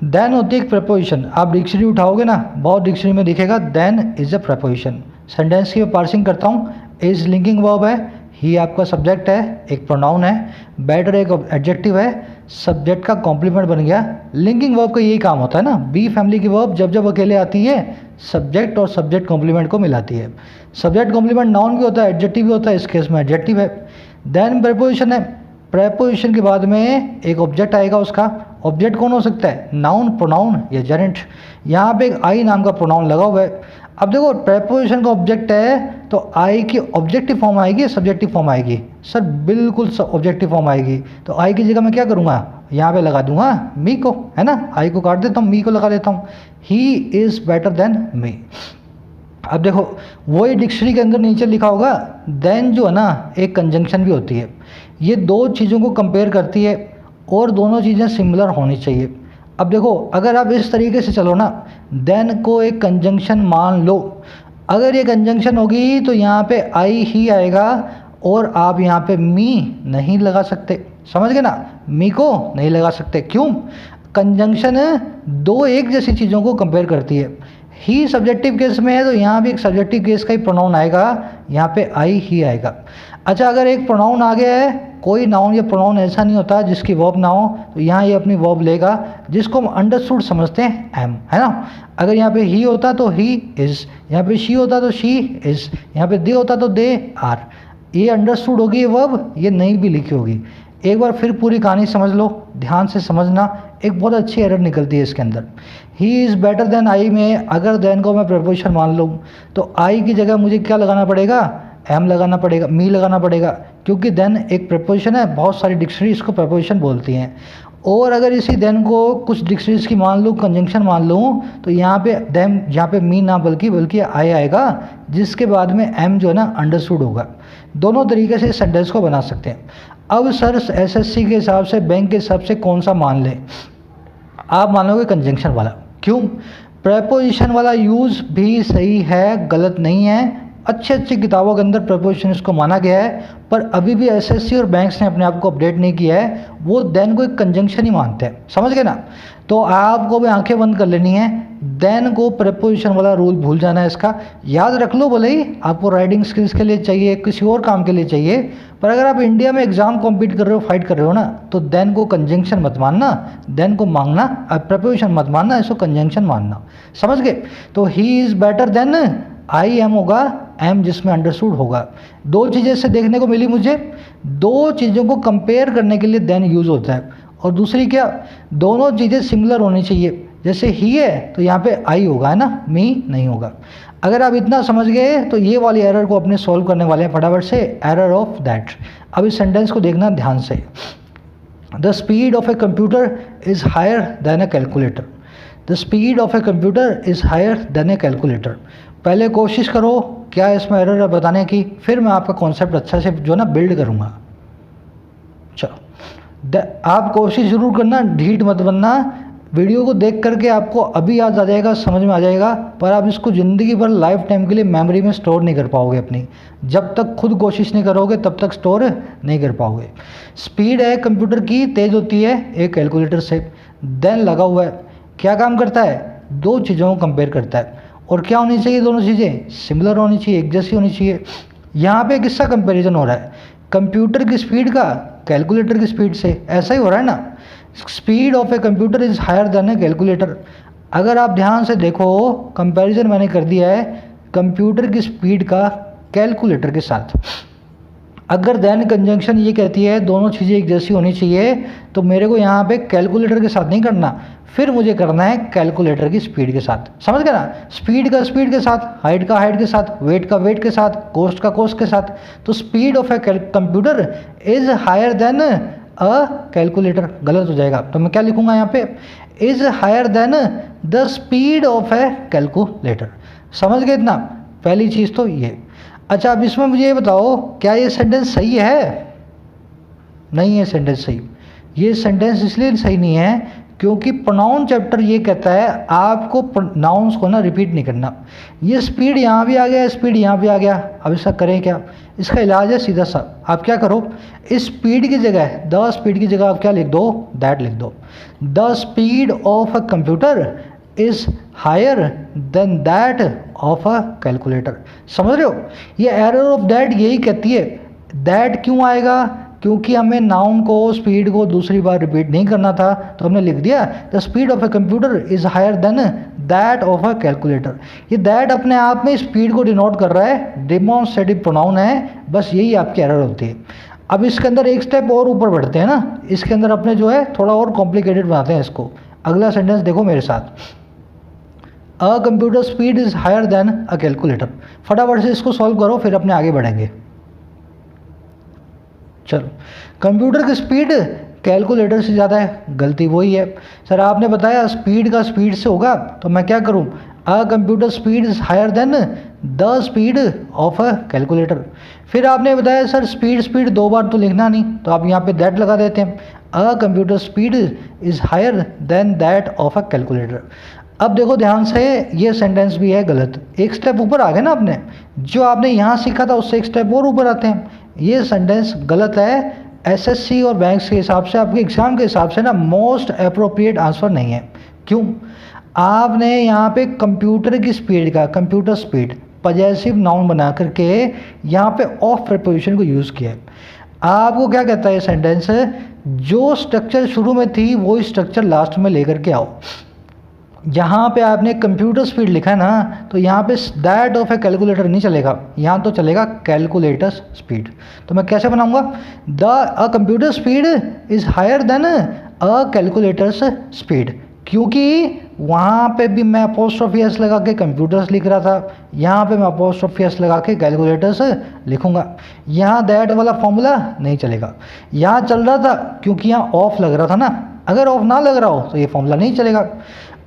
देन होती है एक प्रपोजिशन। आप डिक्शनरी उठाओगे ना, बहुत डिक्शनरी में दिखेगा then is a preposition. Sentence की मैं पार्सिंग करता हूँ। इज लिंकिंग वर्ब है, ही आपका सब्जेक्ट है, एक प्रोनाउन है, बेटर एक एडजेक्टिव है, सब्जेक्ट का कॉम्प्लीमेंट बन गया। लिंकिंग वर्ब का यही काम होता है ना, बी फैमिली की वर्ब जब जब अकेले आती है सब्जेक्ट और सब्जेक्ट कॉम्प्लीमेंट को मिलाती है। सब्जेक्ट कॉम्प्लीमेंट नाउन भी होता है, एडजेक्टिव भी होता है, इस केस में एडजेक्टिव है। देन प्रपोजिशन है, प्रपोजिशन के बाद में एक ऑब्जेक्ट आएगा, उसका ऑब्जेक्ट कौन हो सकता है, नाउन, प्रोनाउन या जेरेंट। यहाँ पे एक आई नाम का प्रोनाउन लगा हुआ है। अब देखो प्रपोजिशन का ऑब्जेक्ट है तो आई की ऑब्जेक्टिव फॉर्म आएगी, सब्जेक्टिव फॉर्म आएगी। सर बिल्कुल ऑब्जेक्टिव फॉर्म आएगी, तो आई की जगह मैं क्या करूँगा, यहाँ पे लगा दूंगा मी को, है ना। आई को काट देता हूँ, मी को लगा देता हूँ। ही इज़ बेटर देन मी। अब देखो वही डिक्शनरी के अंदर नीचे लिखा होगा देन, जो है ना एक कंजंक्शन भी होती है। ये दो चीज़ों को कंपेयर करती है और दोनों चीज़ें सिमिलर होनी चाहिए। अब देखो अगर आप इस तरीके से चलो ना, देन को एक कंजंक्शन मान लो। अगर ये कंजंक्शन होगी तो यहाँ पे आई ही आएगा और आप यहाँ पे मी नहीं लगा सकते। समझ गए ना, मी को नहीं लगा सकते। क्यों, कंजंक्शन दो एक जैसी चीज़ों को कंपेयर करती है। ही सब्जेक्टिव केस में है तो यहाँ भी एक सब्जेक्टिव केस का ही प्रोनाउन आएगा, यहाँ पे आई ही आएगा। अच्छा अगर एक प्रोनाउन आ गया है, कोई नाउन या प्रोनाउन ऐसा नहीं होता जिसकी वर्ब ना हो, तो यहाँ ये अपनी वर्ब लेगा जिसको हम अंडरस्टूड समझते हैं एम, है ना। अगर यहाँ पे ही होता तो ही इज़, यहाँ पे शी होता तो शी इज़, यहाँ पे दे होता तो दे आर। ये अंडरस्टूड होगी ये वर्ब, ये नहीं भी लिखी होगी। एक बार फिर पूरी कहानी समझ लो, ध्यान से समझना, एक बहुत अच्छी एरर निकलती है इसके अंदर। He is better than I में अगर देन को मैं प्रपोजिशन मान लूँ तो आई की जगह मुझे क्या लगाना पड़ेगा, एम लगाना पड़ेगा, मी लगाना पड़ेगा, क्योंकि देन एक प्रपोजिशन है। बहुत सारी डिक्शनरी इसको प्रपोजिशन बोलती हैं। और अगर इसी देन को कुछ डिक्शनरीज की मान लूँ कंजंक्शन मान लूँ तो यहाँ पे देन, यहाँ पे मी ना बल्कि आई आएगा, जिसके बाद में एम जो है ना अंडरस्टूड होगा। दोनों तरीके से सेंटेंस को बना सकते हैं। अब सर एसएससी के हिसाब से, बैंक के हिसाब से कौन सा मान लें, आप मानोगे कंजंक्शन वाला। क्यों, प्रपोजिशन वाला यूज़ भी सही है, गलत नहीं है। अच्छी अच्छी किताबों के अंदर प्रपोजिशन इसको माना गया है, पर अभी भी एसएससी और बैंक्स ने अपने आप को अपडेट नहीं किया है, वो देन को एक कंजंक्शन ही मानते हैं। समझ गए ना। तो आपको भी आंखें बंद कर लेनी है, देन को प्रपोजिशन वाला रूल भूल जाना है। इसका याद रख लो, भले ही आपको राइटिंग स्किल्स के लिए चाहिए, किसी और काम के लिए चाहिए, पर अगर आप इंडिया में एग्जाम कॉम्पीट कर रहे हो, फाइट कर रहे हो ना, तो देन को कंजंक्शन मत मानना, देन को मांगना, प्रपोजिशन मत मानना, इसको कंजंक्शन मानना। समझ गए। तो he is better than I am होगा, एम जिसमें अंडरस्टूड होगा। दो चीज़ें इससे देखने को मिली मुझे, दो चीज़ों को कंपेयर करने के लिए देन यूज़ होता है, और दूसरी क्या, दोनों चीज़ें सिमिलर होनी चाहिए। जैसे ही है तो यहाँ पे आई होगा, है ना, मी नहीं होगा। अगर आप इतना समझ गए तो ये वाली एरर को अपने सॉल्व करने वाले हैं फटाफट से, एरर ऑफ दैट। अब इस सेंटेंस को देखना ध्यान से। The speed of a computer is higher than a calculator. The speed of a computer is higher than a calculator. पहले कोशिश करो क्या इसमें एरर है बताने की, फिर मैं आपका कॉन्सेप्ट अच्छा से जो ना बिल्ड करूँगा। चलो। आप कोशिश ज़रूर करना, ढीठ मत बनना। वीडियो को देख करके आपको अभी याद आ जाएगा, समझ में आ जाएगा, पर आप इसको ज़िंदगी भर लाइफ टाइम के लिए मेमोरी में स्टोर नहीं कर पाओगे अपनी। जब तक खुद कोशिश नहीं करोगे तब तक स्टोर नहीं कर पाओगे। स्पीड है कंप्यूटर की, तेज़ होती है एक कैलकुलेटर से। देन लगा हुआ है, क्या काम करता है? दो चीज़ों को कंपेयर करता है। और क्या होनी चाहिए? दोनों चीज़ें सिमिलर होनी चाहिए, एक जैसी होनी चाहिए। यहाँ पे किसका कंपैरिजन हो रहा है? कंप्यूटर की स्पीड का कैलकुलेटर की स्पीड से। ऐसा ही हो रहा है ना, speed of a computer is higher than a calculator. अगर आप ध्यान से देखो, कंपैरिजन मैंने कर दिया है कंप्यूटर की स्पीड का कैलकुलेटर के साथ। अगर देन कंजंक्शन ये कहती है दोनों चीज़ें एक जैसी होनी चाहिए, तो मेरे को यहाँ पे कैलकुलेटर के साथ नहीं करना, फिर मुझे करना है कैलकुलेटर की स्पीड के साथ। समझ गए ना? स्पीड का स्पीड के साथ, हाइट का हाइट के साथ, वेट का वेट के साथ, कोस्ट का कोस्ट के साथ। तो speed of a computer is higher than a calculator. गलत हो जाएगा, तो मैं क्या लिखूंगा यहाँ पे? Is higher than the speed of a calculator. समझ गए इतना? पहली चीज़ तो ये। अच्छा, अब इसमें मुझे ये बताओ, क्या ये सेंटेंस सही है? नहीं है सेंटेंस सही। ये सेंटेंस इसलिए सही नहीं है क्योंकि प्रोनाउन चैप्टर ये कहता है आपको नाउन्स को ना रिपीट नहीं करना। ये स्पीड यहाँ भी आ गया, स्पीड यहाँ भी आ गया। अब इसका करें क्या? इसका इलाज है सीधा सा। आप क्या करो, इस स्पीड की जगह, द स्पीड की जगह आप क्या लिख दो? दैट लिख दो। The speed of a computer is higher than that of a calculator. समझ रहे हो? ये एरर ऑफ दैट यही कहती है। दैट क्यों आएगा? क्योंकि हमें नाउन को, स्पीड को दूसरी बार रिपीट नहीं करना था, तो हमने लिख दिया the speed of a computer is higher than that of a calculator. ये दैट अपने आप में स्पीड को डिनोट कर रहा है, डेमोन्स्ट्रेटिव प्रोनाउन है। बस यही आपकी एरर होती है। अब इसके अंदर एक स्टेप और ऊपर बढ़ते हैं ना, इसके अंदर अपने जो है थोड़ा और कॉम्प्लिकेटेड बनाते हैं इसको। अगला सेंटेंस देखो मेरे साथ, a computer speed is higher than a calculator. फटाफट से इसको सॉल्व करो, फिर अपने आगे बढ़ेंगे। चलो, कंप्यूटर की स्पीड कैलकुलेटर से ज़्यादा है। गलती वही है। सर आपने बताया स्पीड का स्पीड से होगा, तो मैं क्या करूं? A computer speed is higher than the speed of a calculator. फिर आपने बताया सर स्पीड स्पीड दो बार तो लिखना नहीं, तो आप यहाँ पे दैट लगा देते हैं। A computer speed is higher than that of a calculator. अब देखो ध्यान से, ये सेंटेंस भी है गलत। एक स्टेप ऊपर आ गए ना आपने, जो आपने यहाँ सीखा था उससे एक स्टेप और ऊपर आते हैं। ये सेंटेंस गलत है। एसएससी और बैंक्स के हिसाब से, आपके एग्जाम के हिसाब से ना मोस्ट अप्रोप्रिएट आंसर नहीं है। क्यों? आपने यहाँ पे कंप्यूटर की स्पीड का, कंप्यूटर स्पीड पजेसिव नाउन बना करके यहाँ पे ऑफ प्रीपोजिशन को यूज़ किया है। आपको क्या कहता है ये सेंटेंस? जो स्ट्रक्चर शुरू में थी वो स्ट्रक्चर लास्ट में लेकर के आओ। यहाँ पे आपने कंप्यूटर स्पीड लिखा है ना, तो यहाँ पे दैट ऑफ ए कैलकुलेटर नहीं चलेगा, यहाँ तो चलेगा कैलकुलेटर स्पीड। तो मैं कैसे बनाऊंगा? The a computer speed is higher than a calculator's speed. क्योंकि वहाँ पे भी मैं अपोस्ट्रोफी एस लगा के कंप्यूटर्स लिख रहा था, यहाँ पे मैं अपोस्ट्रोफी एस लगा के कैलकुलेटर्स लिखूंगा। यहाँ दैट वाला फॉर्मूला नहीं चलेगा। यहाँ चल रहा था क्योंकि यहाँ ऑफ लग रहा था ना, अगर ऑफ ना लग रहा हो तो ये फॉर्मूला नहीं चलेगा।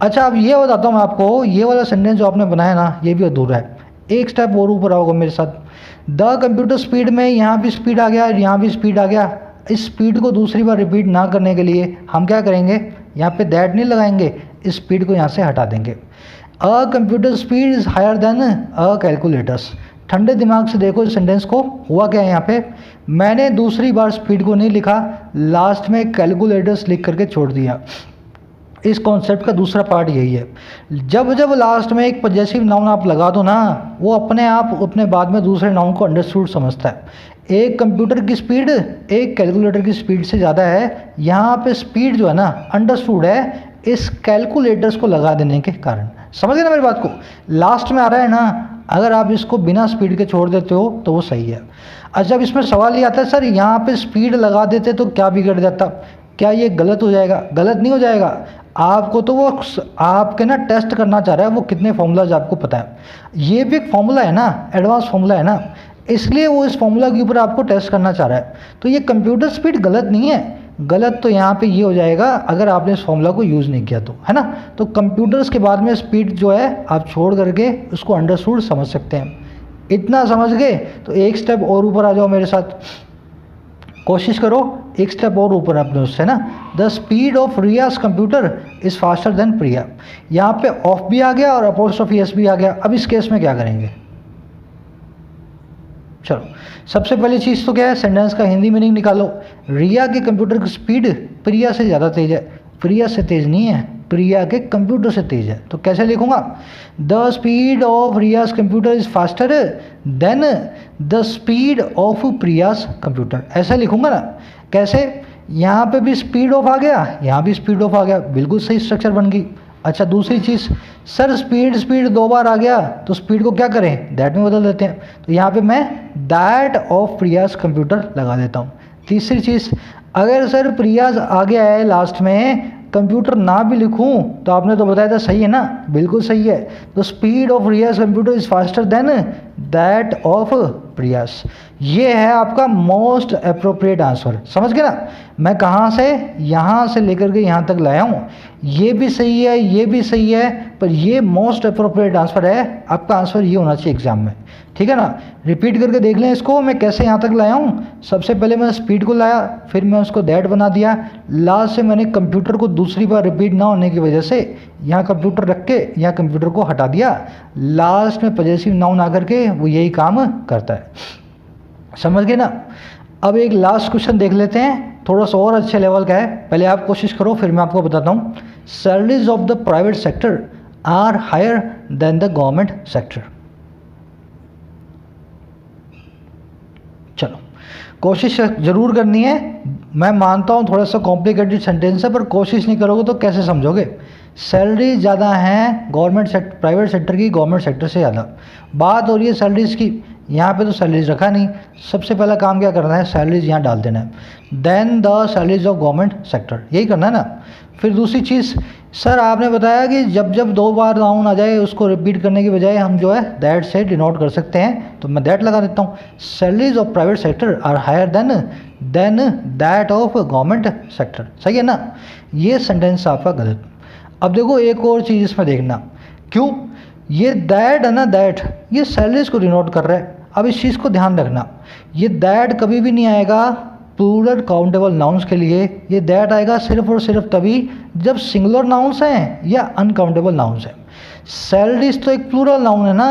अच्छा, अब ये बताता हूँ मैं आपको, ये वाला सेंटेंस जो आपने बनाया ना, ये भी अधूरा है। एक स्टेप और ऊपर आओगे मेरे साथ। द कंप्यूटर स्पीड में यहाँ भी स्पीड आ गया, यहाँ भी स्पीड आ गया। इस स्पीड को दूसरी बार रिपीट ना करने के लिए हम क्या करेंगे? यहाँ पे दैट नहीं लगाएंगे, इस स्पीड को यहाँ से हटा देंगे। A computer speed is higher than a calculator's. ठंडे दिमाग से देखो इस सेंटेंस को, हुआ क्या है यहाँ पे? मैंने दूसरी बार स्पीड को नहीं लिखा, लास्ट में कैलकुलेटर्स लिख करके छोड़ दिया। इस कॉन्सेप्ट का दूसरा पार्ट यही है, जब जब लास्ट में एक पजेसिव नाउन आप लगा दो ना, वो अपने आप अपने बाद में दूसरे नाउन को अंडरस्टूड समझता है। एक कंप्यूटर की स्पीड एक कैलकुलेटर की स्पीड से ज़्यादा है। यहाँ पे स्पीड जो है ना अंडरस्टूड है इस कैलकुलेटर्स को लगा देने के कारण। समझ गए ना मेरी बात को? लास्ट में आ रहा है ना, अगर आप इसको बिना स्पीड के छोड़ देते हो तो वो सही है। अच्छा, अब इसमें सवाल ये आता है सर यहाँ पे स्पीड लगा देते तो क्या बिगड़ जाता? क्या ये गलत हो जाएगा? गलत नहीं हो जाएगा। आपको तो वो आपके ना टेस्ट करना चाह रहा है वो कितने फॉर्मूलाज आपको पता है। ये भी एक फॉर्मूला है ना, एडवांस फॉर्मूला है ना, इसलिए वो इस फॉर्मूला के ऊपर आपको टेस्ट करना चाह रहा है। तो ये कंप्यूटर स्पीड गलत नहीं है। गलत तो यहाँ पे ये हो जाएगा अगर आपने इस फॉर्मूला को यूज़ नहीं किया तो, है ना। तो कंप्यूटर्स के बाद में स्पीड जो है आप छोड़ करके उसको अंडरस्टूड समझ सकते हैं। इतना समझ गए तो एक स्टेप और ऊपर आ जाओ मेरे साथ। कोशिश करो एक स्टेप और ऊपर अपने उससे ना। The speed of Riyaz computer is faster than Priya. यहाँ पे ऑफ भी आ गया और अपोस्ट्रोफी एस भी आ गया। अब इस केस में क्या करेंगे? चलो, सबसे पहली चीज़ तो क्या है, सेंटेंस का हिंदी मीनिंग निकालो। रिया के कंप्यूटर की स्पीड प्रिया से ज़्यादा तेज है। प्रिया से तेज नहीं है, प्रिया के कंप्यूटर से तेज है। तो कैसे लिखूंगा? The speed of Riyaz computer is faster than the speed of Priyaz computer, ऐसा लिखूंगा ना। कैसे? यहाँ पे भी स्पीड ऑफ आ गया, यहाँ भी स्पीड ऑफ आ गया, बिल्कुल सही स्ट्रक्चर बन गई। अच्छा, दूसरी चीज़, सर स्पीड दो बार आ गया तो स्पीड को क्या करें? दैट में बदल देते हैं। तो यहाँ पे मैं दैट ऑफ प्रियाज कंप्यूटर लगा देता हूँ। तीसरी चीज़, अगर सर प्रियाज आ गया है लास्ट में, कंप्यूटर ना भी लिखूं तो आपने तो बताया था सही है ना, बिल्कुल सही है। तो speed of Riyaz computer is faster than that of Priyas. ये है आपका मोस्ट अप्रोप्रिएट आंसर। समझ गए ना? मैं कहाँ से, यहाँ से लेकर के यहाँ तक लाया हूँ। ये भी सही है, ये भी सही है, पर ये मोस्ट अप्रोप्रिएट आंसर है। आपका आंसर ये होना चाहिए एग्जाम में, ठीक है ना? रिपीट करके देख लें इसको, मैं कैसे यहाँ तक लाया हूँ। सबसे पहले मैंने स्पीड को लाया, फिर मैं उसको दैट बना दिया, लास्ट से मैंने कंप्यूटर को दूसरी बार रिपीट ना होने की वजह से यहाँ कंप्यूटर रख के यहाँ कंप्यूटर को हटा दिया। लास्ट में पजेसिव नाउन आकर के वो यही काम करता है। समझ गए ना? अब एक लास्ट क्वेश्चन देख लेते हैं, थोड़ा सा और अच्छे लेवल का है। पहले आप कोशिश करो, फिर मैं आपको बताता हूँ। Salaries of the private sector are higher than the government sector. चलो, कोशिश जरूर करनी है। मैं मानता हूँ थोड़ा सा कॉम्प्लिकेटेड सेंटेंस है, पर कोशिश नहीं करोगे तो कैसे समझोगे? सैलरी ज़्यादा है गवर्नमेंट सेक्टर, प्राइवेट सेक्टर की गवर्नमेंट सेक्टर से ज़्यादा। बात हो रही है सैलरीज की, यहाँ पे तो सैलरीज रखा नहीं। सबसे पहला काम क्या करना है? सैलरीज यहाँ डाल देना है। Than the salaries of government sector, यही करना है ना। फिर दूसरी चीज़, सर आपने बताया कि जब जब दो बार नाउन आ जाए उसको रिपीट करने की बजाय हम जो है दैट से डिनोट कर सकते हैं, तो मैं दैट लगा देता हूँ। Salaries of private sector are higher than that of government sector. सही है ना? ये सेंटेंस आपका गलत। अब देखो एक और चीज़ इसमें देखना, क्यों ये दैट है ना, दैट ये सैलरीज को डिनोट कर रहा है। अब इस चीज़ को ध्यान रखना, ये दैट कभी भी नहीं आएगा प्लूरल काउंटेबल नाउन्स के लिए। ये दैट आएगा सिर्फ और सिर्फ तभी जब सिंगुलर नाउन्स हैं या अनकाउंटेबल नाउन्स हैं। सैलरीज तो एक प्लूरल नाउन है ना।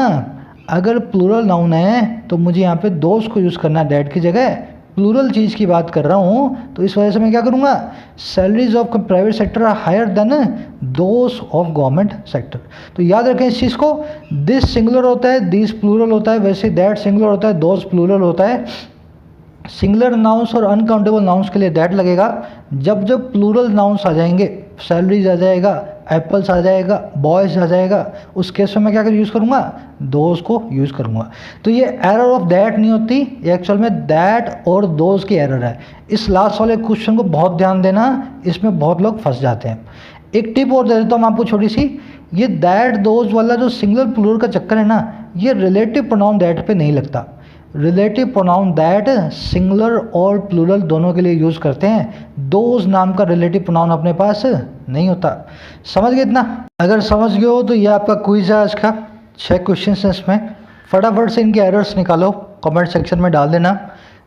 अगर प्लूरल नाउन है तो मुझे यहाँ पे दोस्त को यूज़ करना है दैट की जगह। प्लूरल चीज़ की बात कर रहा हूँ, तो इस वजह से मैं क्या करूँगा? Salaries of private sector are higher than those of government sector. तो याद रखें इस चीज़ को, दिस सिंगुलर होता है, दिस प्लूरल होता है, वैसे दैट सिंगुलर होता है, दोस प्लूरल होता है। सिंगुलर नाउन्स और अनकाउंटेबल नाउन्स के लिए दैट लगेगा। जब जब प्लूरल नाउन्स आ जाएंगे, सैलरीज आ जाएगा, एप्पल्स आ जाएगा, बॉयज़ आ जाएगा, उस केस में मैं क्या यूज़ करूँगा? दोज को यूज़ करूँगा। तो ये एरर ऑफ दैट नहीं होती, ये एक्चुअल में दैट और दोज की एरर है। इस लास्ट वाले क्वेश्चन को बहुत ध्यान देना, इसमें बहुत लोग फंस जाते हैं। एक टिप और दे देता हूँ आपको छोटी सी, ये दैट दोज वाला जो सिंगुलर प्लूरल का चक्कर है ना, ये रिलेटिव प्रोनाउन दैट पे नहीं लगता। रिलेटिव प्रोनाउन दैट सिंगुलर और प्लूरल दोनों के लिए यूज़ करते हैं। दोज नाम का रिलेटिव प्रोनाउन अपने पास नहीं होता। समझ गए इतना? अगर समझ गए हो तो ये आपका क्विज है आज का। 6 क्वेश्चन हैं इसमें, फटाफट से इनके एरर्स निकालो, कमेंट सेक्शन में डाल देना।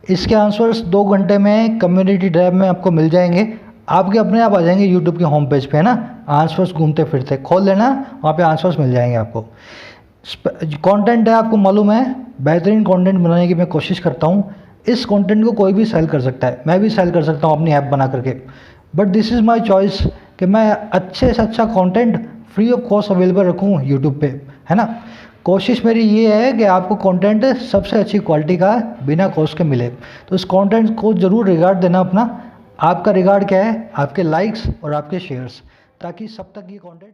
इसके आंसर्स 2 घंटे में कम्युनिटी टैब में आपको मिल जाएंगे, आपके अपने आप आ जाएंगे यूट्यूब के होम पेज पे, है ना। आंसर्स घूमते फिरते खोल लेना, वहाँ पे आंसर्स मिल जाएंगे आपको। कंटेंट है, आपको मालूम है बेहतरीन कंटेंट बनाने की मैं कोशिश करता हूँ। इस कंटेंट को कोई भी सेल कर सकता है, मैं भी सेल कर सकता हूँ अपनी ऐप बना करके, but this is my choice कि मैं अच्छे से अच्छा content free of cost available रखूँ यूट्यूब पे, है ना। कोशिश मेरी ये है कि आपको कंटेंट सबसे अच्छी क्वालिटी का बिना कॉस्ट के मिले। तो इस कंटेंट को ज़रूर रिगार्ड देना अपना। आपका रिगार्ड क्या है? आपके लाइक्स और आपके शेयर्स, ताकि सब तक ये कंटेंट